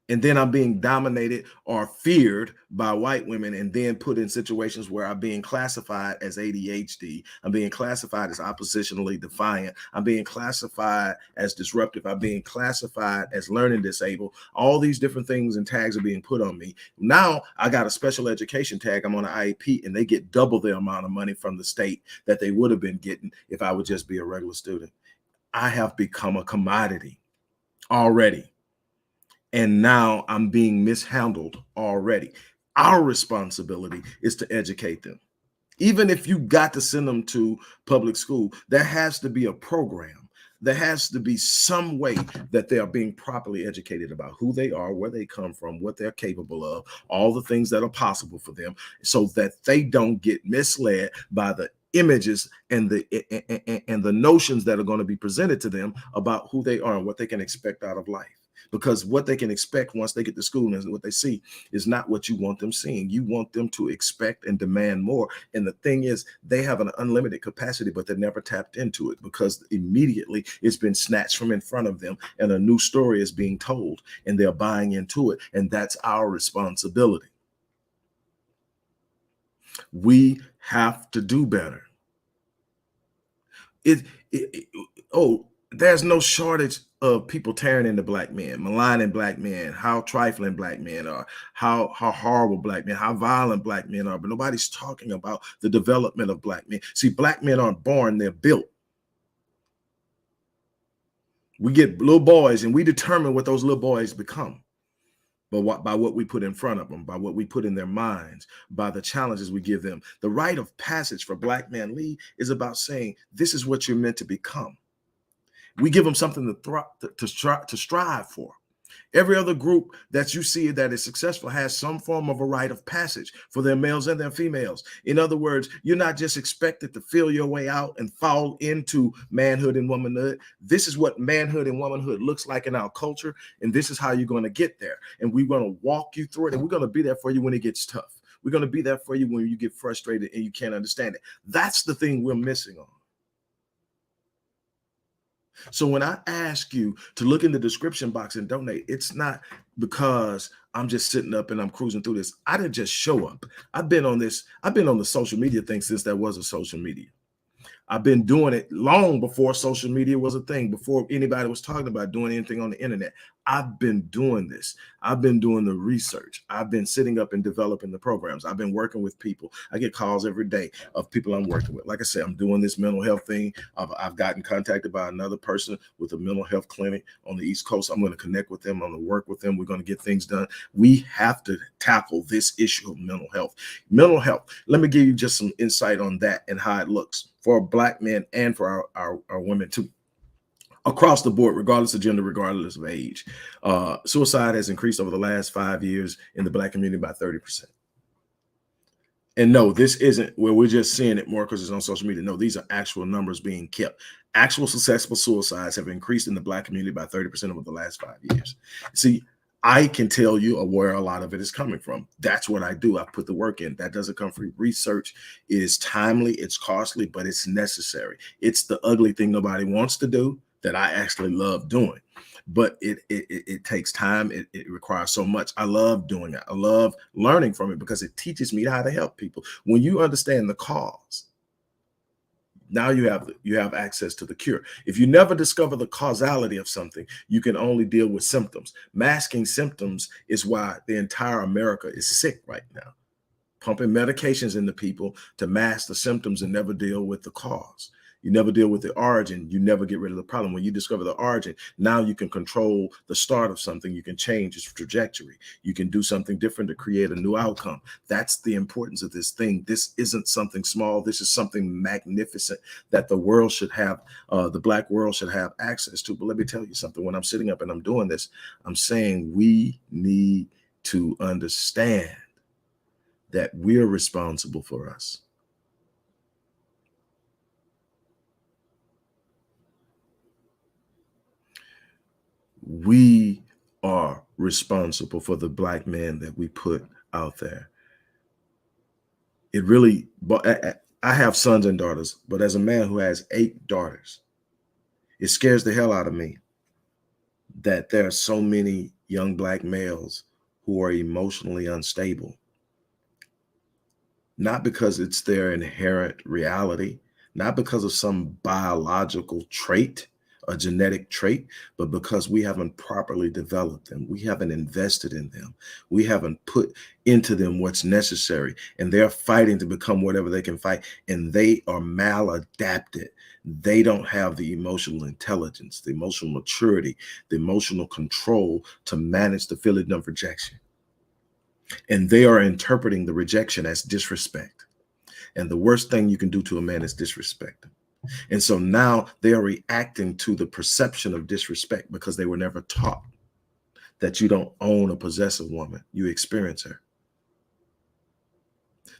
And then I'm being dominated or feared by white women and then put in situations where I'm being classified as ADHD. I'm being classified as oppositionally defiant. I'm being classified as disruptive. I'm being classified as learning disabled. All these different things and tags are being put on me. Now I got a special education tag. I'm on an IEP and they get double the amount of money from the state that they would have been getting if I would just be a regular student. I have become a commodity already. And now I'm being mishandled already. Our responsibility is to educate them. Even if you got to send them to public school, there has to be a program. There has to be some way that they are being properly educated about who they are, where they come from, what they're capable of, all the things that are possible for them, so that they don't get misled by the images and the notions that are going to be presented to them about who they are and what they can expect out of life. Because what they can expect once they get to school and what they see is not what you want them seeing. You want them to expect and demand more. And the thing is, they have an unlimited capacity, but they're never tapped into it because immediately it's been snatched from in front of them and a new story is being told and they're buying into it. And that's our responsibility. We have to do better. There's no shortage of people tearing into Black men, maligning Black men, how trifling Black men are, how horrible Black men, how violent Black men are, but nobody's talking about the development of Black men. See, Black men aren't born, they're built. We get little boys and we determine what those little boys become. But by what we put in front of them, by what we put in their minds, by the challenges we give them. The rite of passage for Black man lead is about saying, this is what you're meant to become. We give them something to strive for. Every other group that you see that is successful has some form of a rite of passage for their males and their females. In other words, you're not just expected to feel your way out and fall into manhood and womanhood. This is what manhood and womanhood looks like in our culture, and this is how you're going to get there. And we're going to walk you through it, and we're going to be there for you when it gets tough. We're going to be there for you when you get frustrated and you can't understand it. That's the thing we're missing on. So when I ask you to look in the description box and donate, it's not because I'm just sitting up and I'm cruising through this. I didn't just show up. I've been on the social media thing since there was a social media. I've been doing it long before social media was a thing, before anybody was talking about doing anything on the internet. I've been doing this. I've been doing the research. I've been sitting up and developing the programs. I've been working with people. I get calls every day of people I'm working with. Like I said, I'm doing this mental health thing. I've gotten contacted by another person with a mental health clinic on the East Coast. I'm going to connect with them. I'm going to work with them. We're going to get things done. We have to tackle this issue of mental health. Mental health. Let me give you just some insight on that and how it looks for Black men and for our women too. Across the board, regardless of gender, regardless of age, suicide has increased over the last 5 years in the Black community by 30%. And no, this isn't where we're just seeing it more because it's on social media. No, these are actual numbers being kept. Actual successful suicides have increased in the Black community by 30% over the last 5 years. See, I can tell you where a lot of it is coming from. That's what I do. I put the work in. That doesn't come from research. It is timely, it's costly, but it's necessary. It's the ugly thing nobody wants to do that I actually love doing. But it takes time. It requires so much. I love doing it. I love learning from it because it teaches me how to help people. When you understand the cause, now you have access to the cure. If you never discover the causality of something, you can only deal with symptoms. Masking symptoms is why the entire America is sick right now. Pumping medications into people to mask the symptoms and never deal with the cause. You never deal with the origin. You never get rid of the problem. When you discover the origin, now you can control the start of something. You can change its trajectory. You can do something different to create a new outcome. That's the importance of this thing. This isn't something small. This is something magnificent that the world should have, the Black world should have access to. But let me tell you something. When I'm sitting up and I'm doing this, I'm saying we need to understand that we're responsible for us. We are responsible for the Black man that we put out there. It really, but I have sons and daughters, but as a man who has 8 daughters, it scares the hell out of me that there are so many young Black males who are emotionally unstable. Not because it's their inherent reality, not because of some biological trait, a genetic trait, but because we haven't properly developed them. We haven't invested in them. We haven't put into them what's necessary. And they're fighting to become whatever they can fight. And they are maladapted. They don't have the emotional intelligence, the emotional maturity, the emotional control to manage the feeling of rejection. And they are interpreting the rejection as disrespect. And the worst thing you can do to a man is disrespect him. And so now they are reacting to the perception of disrespect because they were never taught that you don't own or possess a woman, you experience her.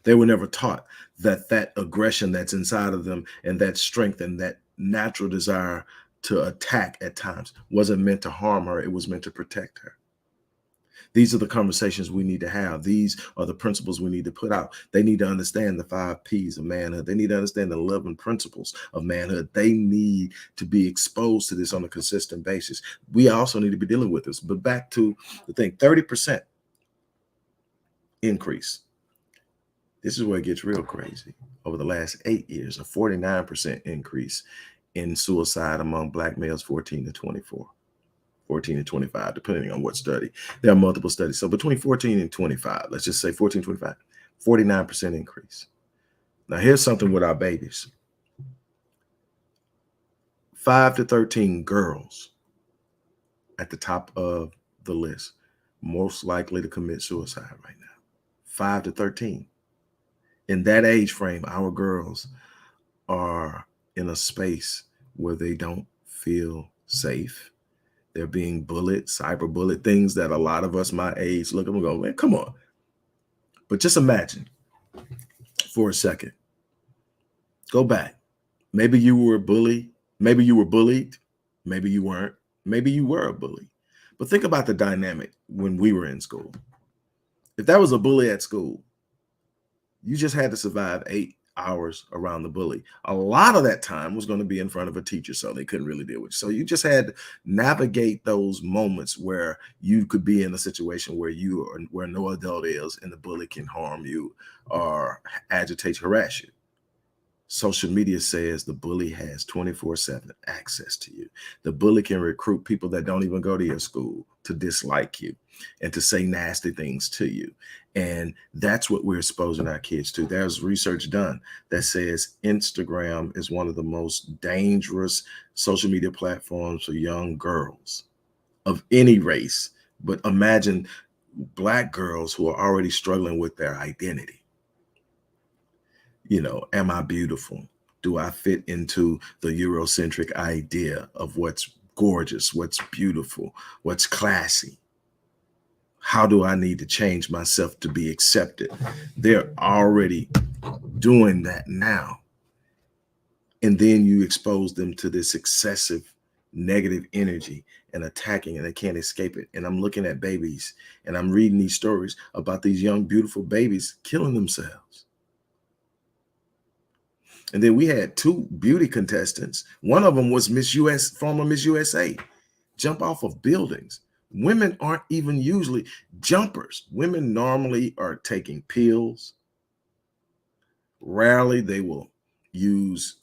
They were never taught that that aggression that's inside of them and that strength and that natural desire to attack at times wasn't meant to harm her, it was meant to protect her. These are the conversations we need to have. These are the principles we need to put out. They need to understand the 5 P's of manhood. They need to understand the 11 principles of manhood. They need to be exposed to this on a consistent basis. We also need to be dealing with this. But back to the thing, 30% increase. This is where it gets real crazy. Over the last 8 years, a 49% increase in suicide among Black males 14 to 24. 14 and 25, depending on what study. There are multiple studies. So between 14 and 25, let's just say 14, 25, 49% increase. Now here's something with our babies. 5 to 13 girls at the top of the list, most likely to commit suicide right now. 5 to 13. In that age frame, our girls are in a space where they don't feel safe. They're being bullied, cyber bullied, things that a lot of us my age look at and go, man, come on. But just imagine for a second. Go back. Maybe you were bullied. Maybe you were bullied. Maybe you weren't. Maybe you were a bully. But think about the dynamic when we were in school. If that was a bully at school, you just had to survive 8 hours around the bully. A lot of that time was going to be in front of a teacher, so they couldn't really deal with it. So you just had to navigate those moments where you could be in a situation where you are where no adult is and the bully can harm you or agitate, harass you. Social media says the bully has 24/7 access to you. The bully can recruit people that don't even go to your school to dislike you and to say nasty things to you. And that's what we're exposing our kids to. There's research done that says Instagram is one of the most dangerous social media platforms for young girls of any race. But imagine Black girls who are already struggling with their identity. Am I beautiful? Do I fit into the Eurocentric idea of what's gorgeous, what's beautiful, what's classy? How do I need to change myself to be accepted? They're already doing that now. And then you expose them to this excessive negative energy and attacking, and they can't escape it. And I'm looking at babies and I'm reading these stories about these young, beautiful babies killing themselves. And then we had 2 beauty contestants. One of them was former Miss USA, jump off of buildings. Women aren't even usually jumpers. Women normally are taking pills. Rarely they will use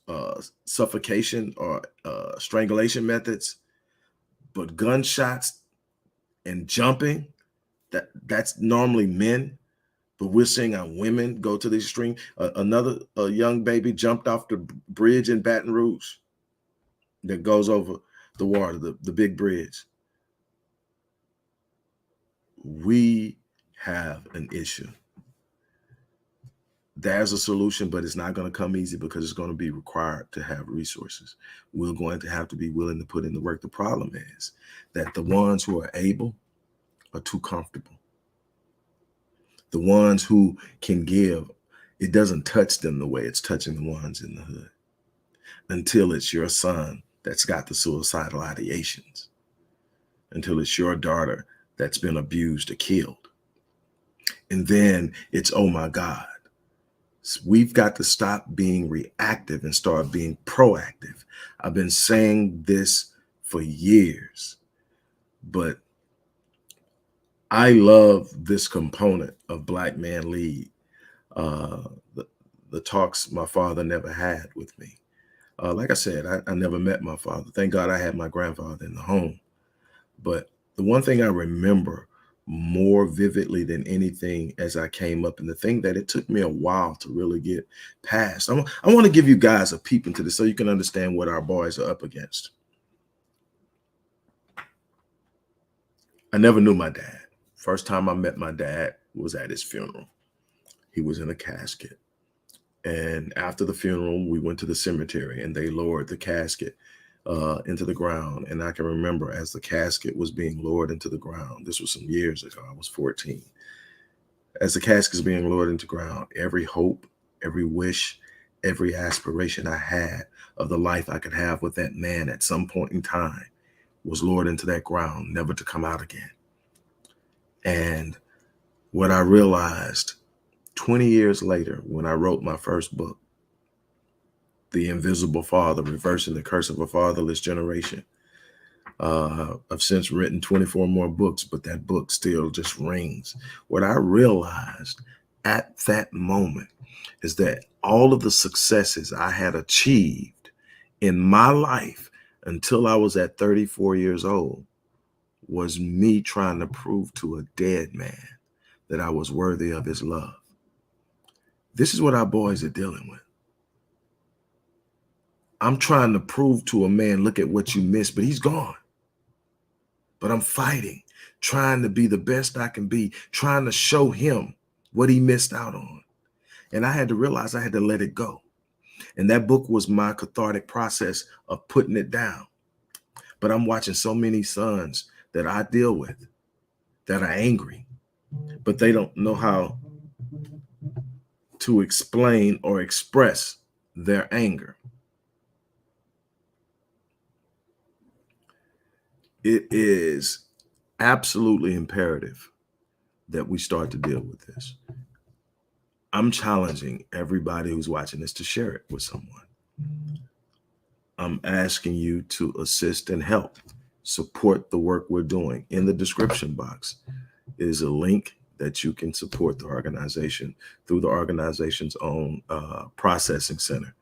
suffocation or strangulation methods, but gunshots and jumping, that's normally men. But we're seeing our women go to the extreme. Another young baby jumped off the bridge in Baton Rouge that goes over the water, the big bridge. We have an issue. There's a solution, but it's not going to come easy because it's going to be required to have resources. We're going to have to be willing to put in the work. The problem is that the ones who are able are too comfortable. The ones who can give, it doesn't touch them the way it's touching the ones in the hood, until it's your son that's got the suicidal ideations, until it's your daughter that's been abused or killed. And then it's, oh my God. We've got to stop being reactive and start being proactive. I've been saying this for years, but I love this component of Black Man Lead, the talks my father never had with me. Like I said, I never met my father. Thank God I had my grandfather in the home. But the one thing I remember more vividly than anything as I came up, and the thing that it took me a while to really get past, I want to give you guys a peep into this so you can understand what our boys are up against. I never knew my dad. First time I met my dad was at his funeral. He was in a casket. And after the funeral, we went to the cemetery and they lowered the casket into the ground. And I can remember as the casket was being lowered into the ground, this was some years ago, I was 14. As the casket is being lowered into the ground, every hope, every wish, every aspiration I had of the life I could have with that man at some point in time was lowered into that ground, never to come out again. And what I realized 20 years later, when I wrote my first book, The Invisible Father, Reversing the Curse of a Fatherless Generation, I've since written 24 more books, but that book still just rings. What I realized at that moment is that all of the successes I had achieved in my life until I was at 34 years old was me trying to prove to a dead man that I was worthy of his love. This is what our boys are dealing with. I'm trying to prove to a man, look at what you missed, but he's gone. But I'm fighting, trying to be the best I can be, trying to show him what he missed out on. And I had to realize I had to let it go. And that book was my cathartic process of putting it down. But I'm watching so many sons that I deal with that are angry, but they don't know how to explain or express their anger. It is absolutely imperative that we start to deal with this. I'm challenging everybody who's watching this to share it with someone. I'm asking you to assist and help support the work we're doing. In the description box is a link that you can support the organization through the organization's own processing center.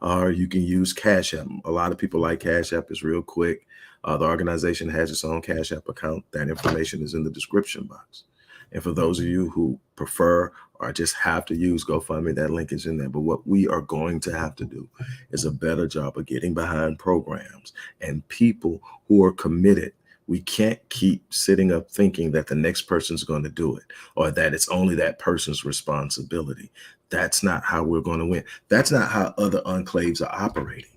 or you can use CashApp. A lot of people like CashApp. It's real quick. The organization has its own CashApp account. That information is in the description box. And for those of you who prefer or just have to use GoFundMe, that link is in there. But what we are going to have to do is a better job of getting behind programs and people who are committed. We can't keep sitting up thinking that the next person's going to do it or that it's only that person's responsibility. That's not how we're going to win. That's not how other enclaves are operating.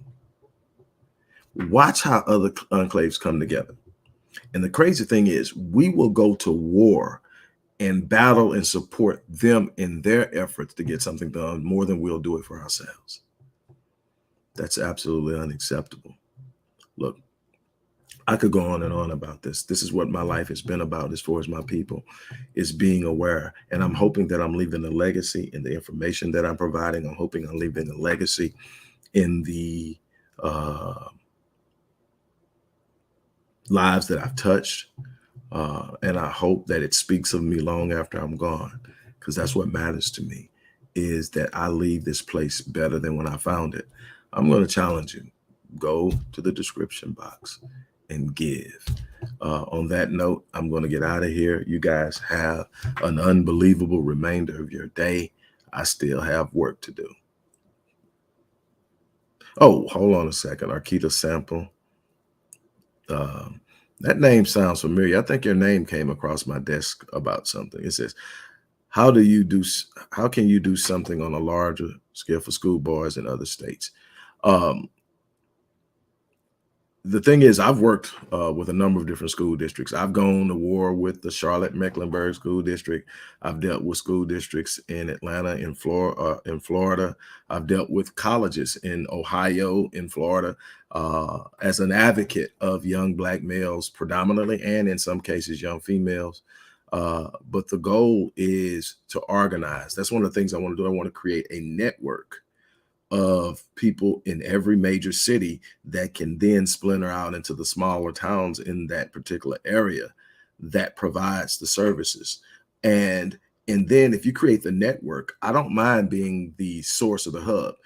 Watch how other enclaves come together. And the crazy thing is, we will go to war and battle and support them in their efforts to get something done more than we'll do it for ourselves. That's absolutely unacceptable. Look, I could go on and on about this. This is what my life has been about as far as my people is being aware. And I'm hoping that I'm leaving a legacy in the information that I'm providing. I'm hoping I'm leaving a legacy in the lives that I've touched. And I hope that it speaks of me long after I'm gone, because that's what matters to me, is that I leave this place better than when I found it. I'm going to challenge you. Go to the description box and give. On that note, I'm going to get out of here. You guys have an unbelievable remainder of your day. I still have work to do. Oh, hold on a second. Arkita Sample. That name sounds familiar. I think your name came across my desk about something. It says, how can you do something on a larger scale for school boards in other states? The thing is, I've worked with a number of different school districts. I've gone to war with the Charlotte-Mecklenburg School District. I've dealt with school districts in Atlanta, in Florida. I've dealt with colleges in Ohio, in Florida, as an advocate of young Black males predominantly, and in some cases, young females. But the goal is to organize. That's one of the things I want to do. I want to create a network of people in every major city that can then splinter out into the smaller towns in that particular area that provides the services. And then if you create the network, I don't mind being the source of the hub.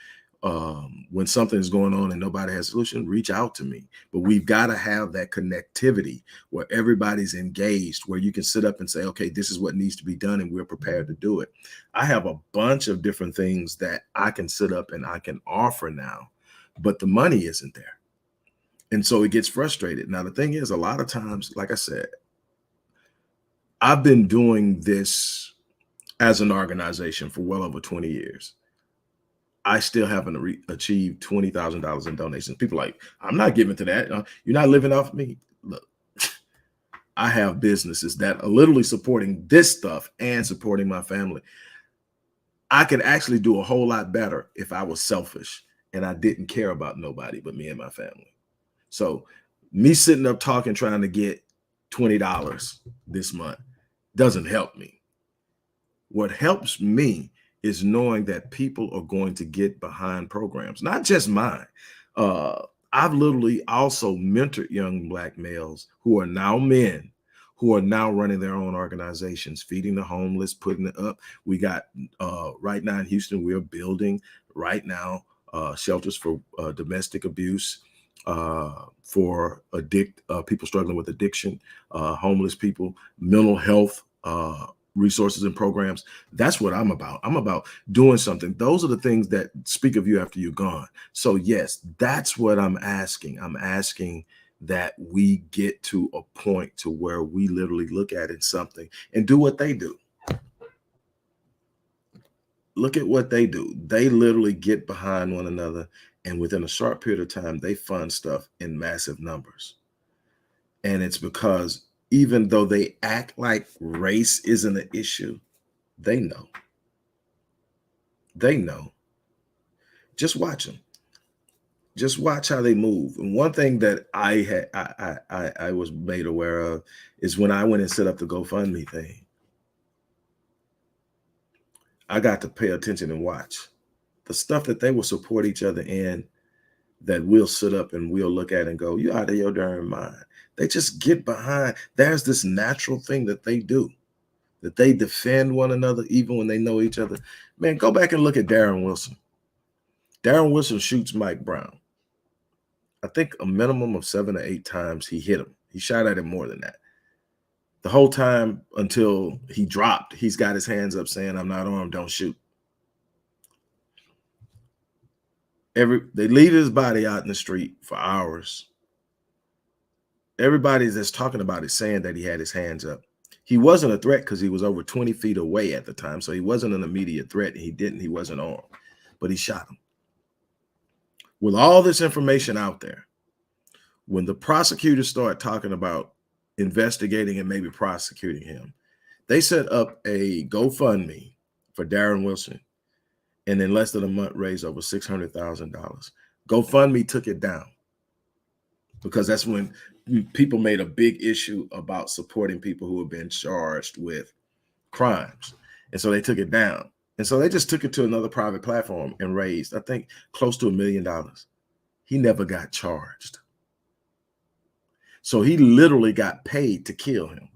When something is going on and nobody has a solution, reach out to me. But we've got to have that connectivity where everybody's engaged, where you can sit up and say, okay, this is what needs to be done, and we're prepared to do it. I have a bunch of different things that I can sit up and I can offer now, but the money isn't there. And so it gets frustrated. Now, the thing is, a lot of times, like I said, I've been doing this as an organization for well over 20 years. I still haven't achieved $20,000 in donations. People are like, I'm not giving to that. You're not living off me. Look, I have businesses that are literally supporting this stuff and supporting my family. I could actually do a whole lot better if I was selfish and I didn't care about nobody but me and my family. So me sitting up talking, trying to get $20 this month doesn't help me. What helps me is knowing that people are going to get behind programs, not just mine. I've literally also mentored young Black males who are now men, who are now running their own organizations, feeding the homeless, putting it up. We got right now in Houston, we're building right now shelters for domestic abuse, for people struggling with addiction, homeless people, mental health resources and programs. That's what I'm about. I'm about doing something. Those are the things that speak of you after you're gone. So yes, that's what I'm asking. I'm asking that we get to a point to where we literally look at it something and do what they do. Look at what they do. They literally get behind one another, and within a short period of time, they fund stuff in massive numbers. And it's because even though they act like race isn't an issue, they know. They know. Just watch them. Just watch how they move. And one thing that I was made aware of is when I went and set up the GoFundMe thing, I got to pay attention and watch the stuff that they will support each other in, that we'll sit up and we'll look at and go, you out of your darn mind. They just get behind. There's this natural thing that they do, that they defend one another even when they know each other. Man, go back and look at Darren Wilson. Darren Wilson shoots Mike Brown. I think a minimum of 7 or 8 times he hit him. He shot at him more than that. The whole time until he dropped, he's got his hands up saying, "I'm not armed, don't shoot." They leave his body out in the street for hours. Everybody that's talking about it saying that he had his hands up. He wasn't a threat because he was over 20 feet away at the time. So he wasn't an immediate threat. He wasn't armed, but he shot him. With all this information out there, when the prosecutors start talking about investigating and maybe prosecuting him, they set up a GoFundMe for Darren Wilson, and in less than a month raised over $600,000. GoFundMe took it down because that's when people made a big issue about supporting people who have been charged with crimes. And so they took it down. And so they just took it to another private platform and raised, I think, close to $1 million. He never got charged. So he literally got paid to kill him.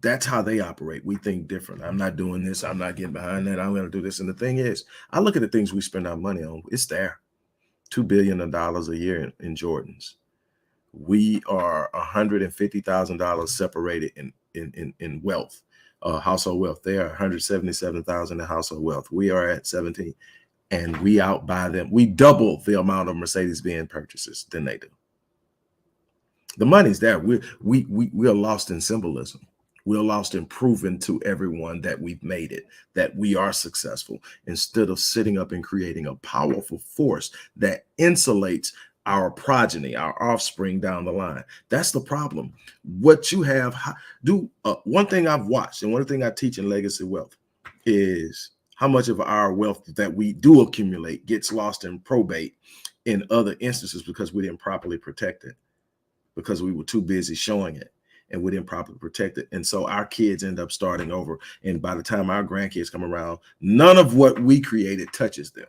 That's how they operate. We think different. I'm not doing this. I'm not getting behind that. I'm going to do this. And the thing is, I look at the things we spend our money on. It's there. $2 billion a year in Jordans. We are $150,000 separated in wealth, household wealth. They are $177,000 in household wealth. We are at 17, and we outbuy them. We double the amount of Mercedes-Benz purchases than they do. The money's there. We are lost in symbolism. We're lost in proving to everyone that we've made it, that we are successful, instead of sitting up and creating a powerful force that insulates our progeny, our offspring down the line. That's the problem. What you have, one thing I've watched, and one thing I teach in Legacy Wealth is how much of our wealth that we do accumulate gets lost in probate in other instances because we didn't properly protect it, because we were too busy showing it and we didn't properly protect it. And so our kids end up starting over. And by the time our grandkids come around, none of what we created touches them,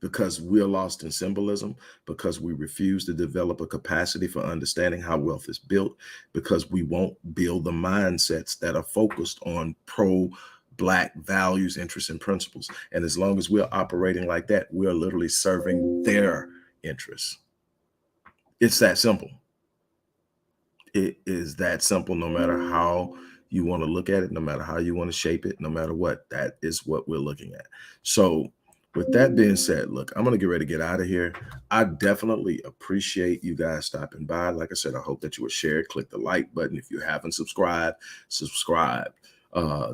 because we're lost in symbolism, because we refuse to develop a capacity for understanding how wealth is built, because we won't build the mindsets that are focused on pro-Black values, interests, and principles. And as long as we're operating like that, we're literally serving their interests. It's that simple. It is that simple, no matter how you want to look at it, no matter how you want to shape it, no matter what, that is what we're looking at. So with that being said, look, I'm going to get ready to get out of here. I definitely appreciate you guys stopping by. Like I said, I hope that you will share, click the like button. If you haven't subscribed, subscribe.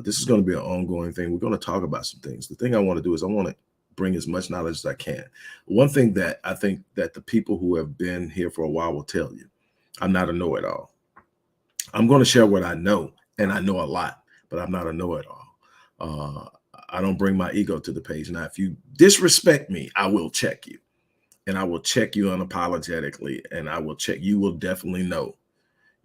This is going to be an ongoing thing. We're going to talk about some things. The thing I want to do is I want to bring as much knowledge as I can. One thing that I think that the people who have been here for a while will tell you, I'm not a know-it-all. I'm going to share what I know, and I know a lot, but I'm not a know-it-all. I don't bring my ego to the page. Now, if you disrespect me, I will check you, and I will check you unapologetically, and I will check. You will definitely know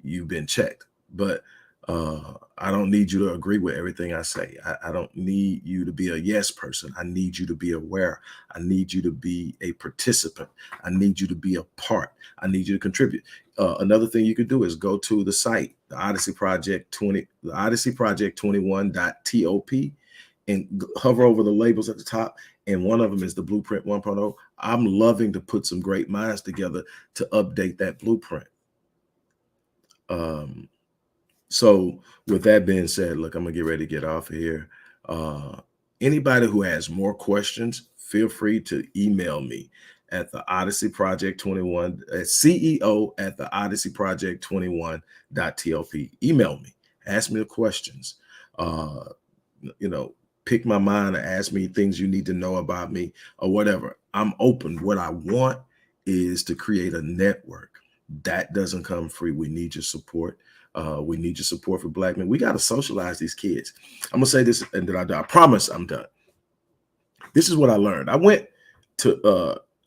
you've been checked, but I don't need you to agree with everything I say. I don't need you to be a yes person. I need you to be aware. I need you to be a participant. I need you to be a part. I need you to contribute. Another thing you could do is go to the site, the Odyssey Project 21.top, and hover over the labels at the top. And one of them is the Blueprint 1.0. I'm loving to put some great minds together to update that blueprint. So with that being said, look, I'm gonna get ready to get off of here. Anybody who has more questions, feel free to email me at the Odyssey Project 21, CEO at the Odyssey Project 21.top. Email me, ask me the questions, pick my mind and ask me things you need to know about me or whatever. I'm open. What I want is to create a network. That doesn't come free. We need your support. We need your support for Black men. We got to socialize these kids. I'm gonna say this, and then I promise I'm done. This is what I learned.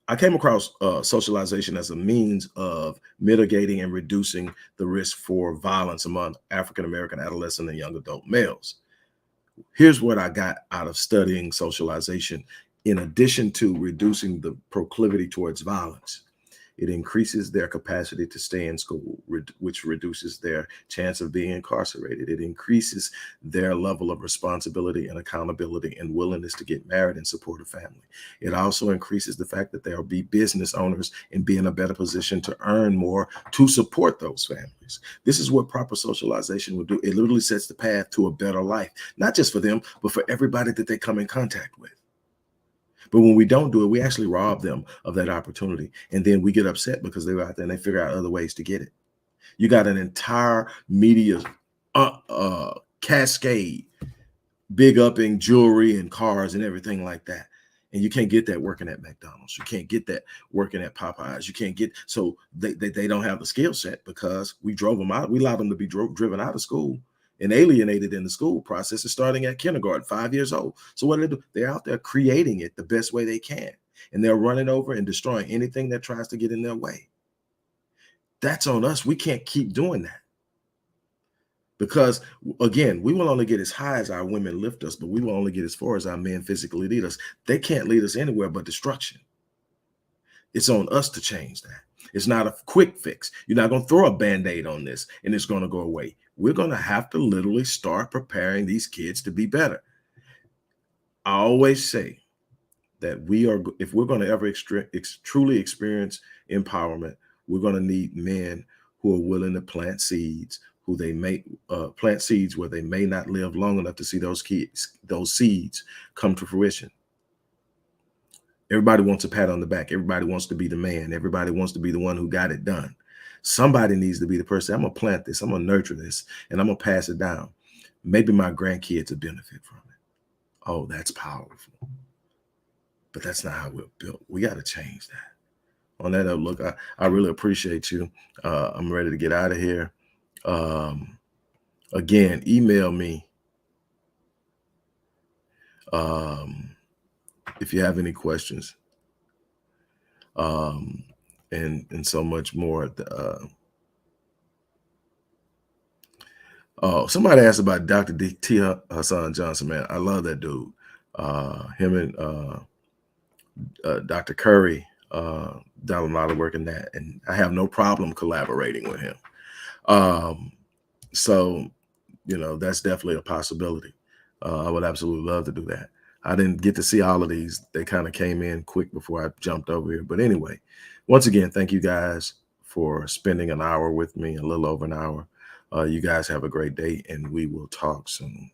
I came across socialization as a means of mitigating and reducing the risk for violence among African-American adolescent and young adult males. Here's what I got out of studying socialization, in addition to reducing the proclivity towards violence. It increases their capacity to stay in school, which reduces their chance of being incarcerated. It increases their level of responsibility and accountability and willingness to get married and support a family. It also increases the fact that they'll be business owners and be in a better position to earn more to support those families. This is what proper socialization would do. It literally sets the path to a better life, not just for them, but for everybody that they come in contact with. But when we don't do it, we actually rob them of that opportunity. And then we get upset because they're out there and they figure out other ways to get it. You got an entire media cascade, big upping jewelry and cars and everything like that. And you can't get that working at McDonald's. You can't get that working at Popeyes. You can't get, so they don't have the skill set because we drove them out. We allowed them to be driven out of school and alienated in the school process, starting at kindergarten, 5 years old. So what do? They're out there creating it the best way they can. And they're running over and destroying anything that tries to get in their way. That's on us. We can't keep doing that. Because again, we will only get as high as our women lift us, but we will only get as far as our men physically lead us. They can't lead us anywhere but destruction. It's on us to change that. It's not a quick fix. You're not going to throw a Band-Aid on this and it's going to go away. We're going to have to literally start preparing these kids to be better. I always say that if we're going to ever truly experience empowerment, we're going to need men who are willing to plant seeds, who they may plant seeds where they may not live long enough to see those seeds come to fruition. Everybody wants a pat on the back. Everybody wants to be the man. Everybody wants to be the one who got it done. Somebody needs to be the person. I'm going to plant this. I'm going to nurture this, and I'm going to pass it down. Maybe my grandkids will benefit from it. Oh, that's powerful. But that's not how we're built. We got to change that. On that note, look, I really appreciate you. I'm ready to get out of here. Again, email me if you have any questions, and so much more. Somebody asked about Dr. T. Hassan Johnson, man. I love that dude. Him and Dr. Curry done a lot of work in that, and I have no problem collaborating with him. So, you know, that's definitely a possibility. I would absolutely love to do that. I didn't get to see all of these. They kind of came in quick before I jumped over here. But anyway, once again, thank you guys for spending an hour with me, a little over an hour. You guys have a great day, and we will talk soon.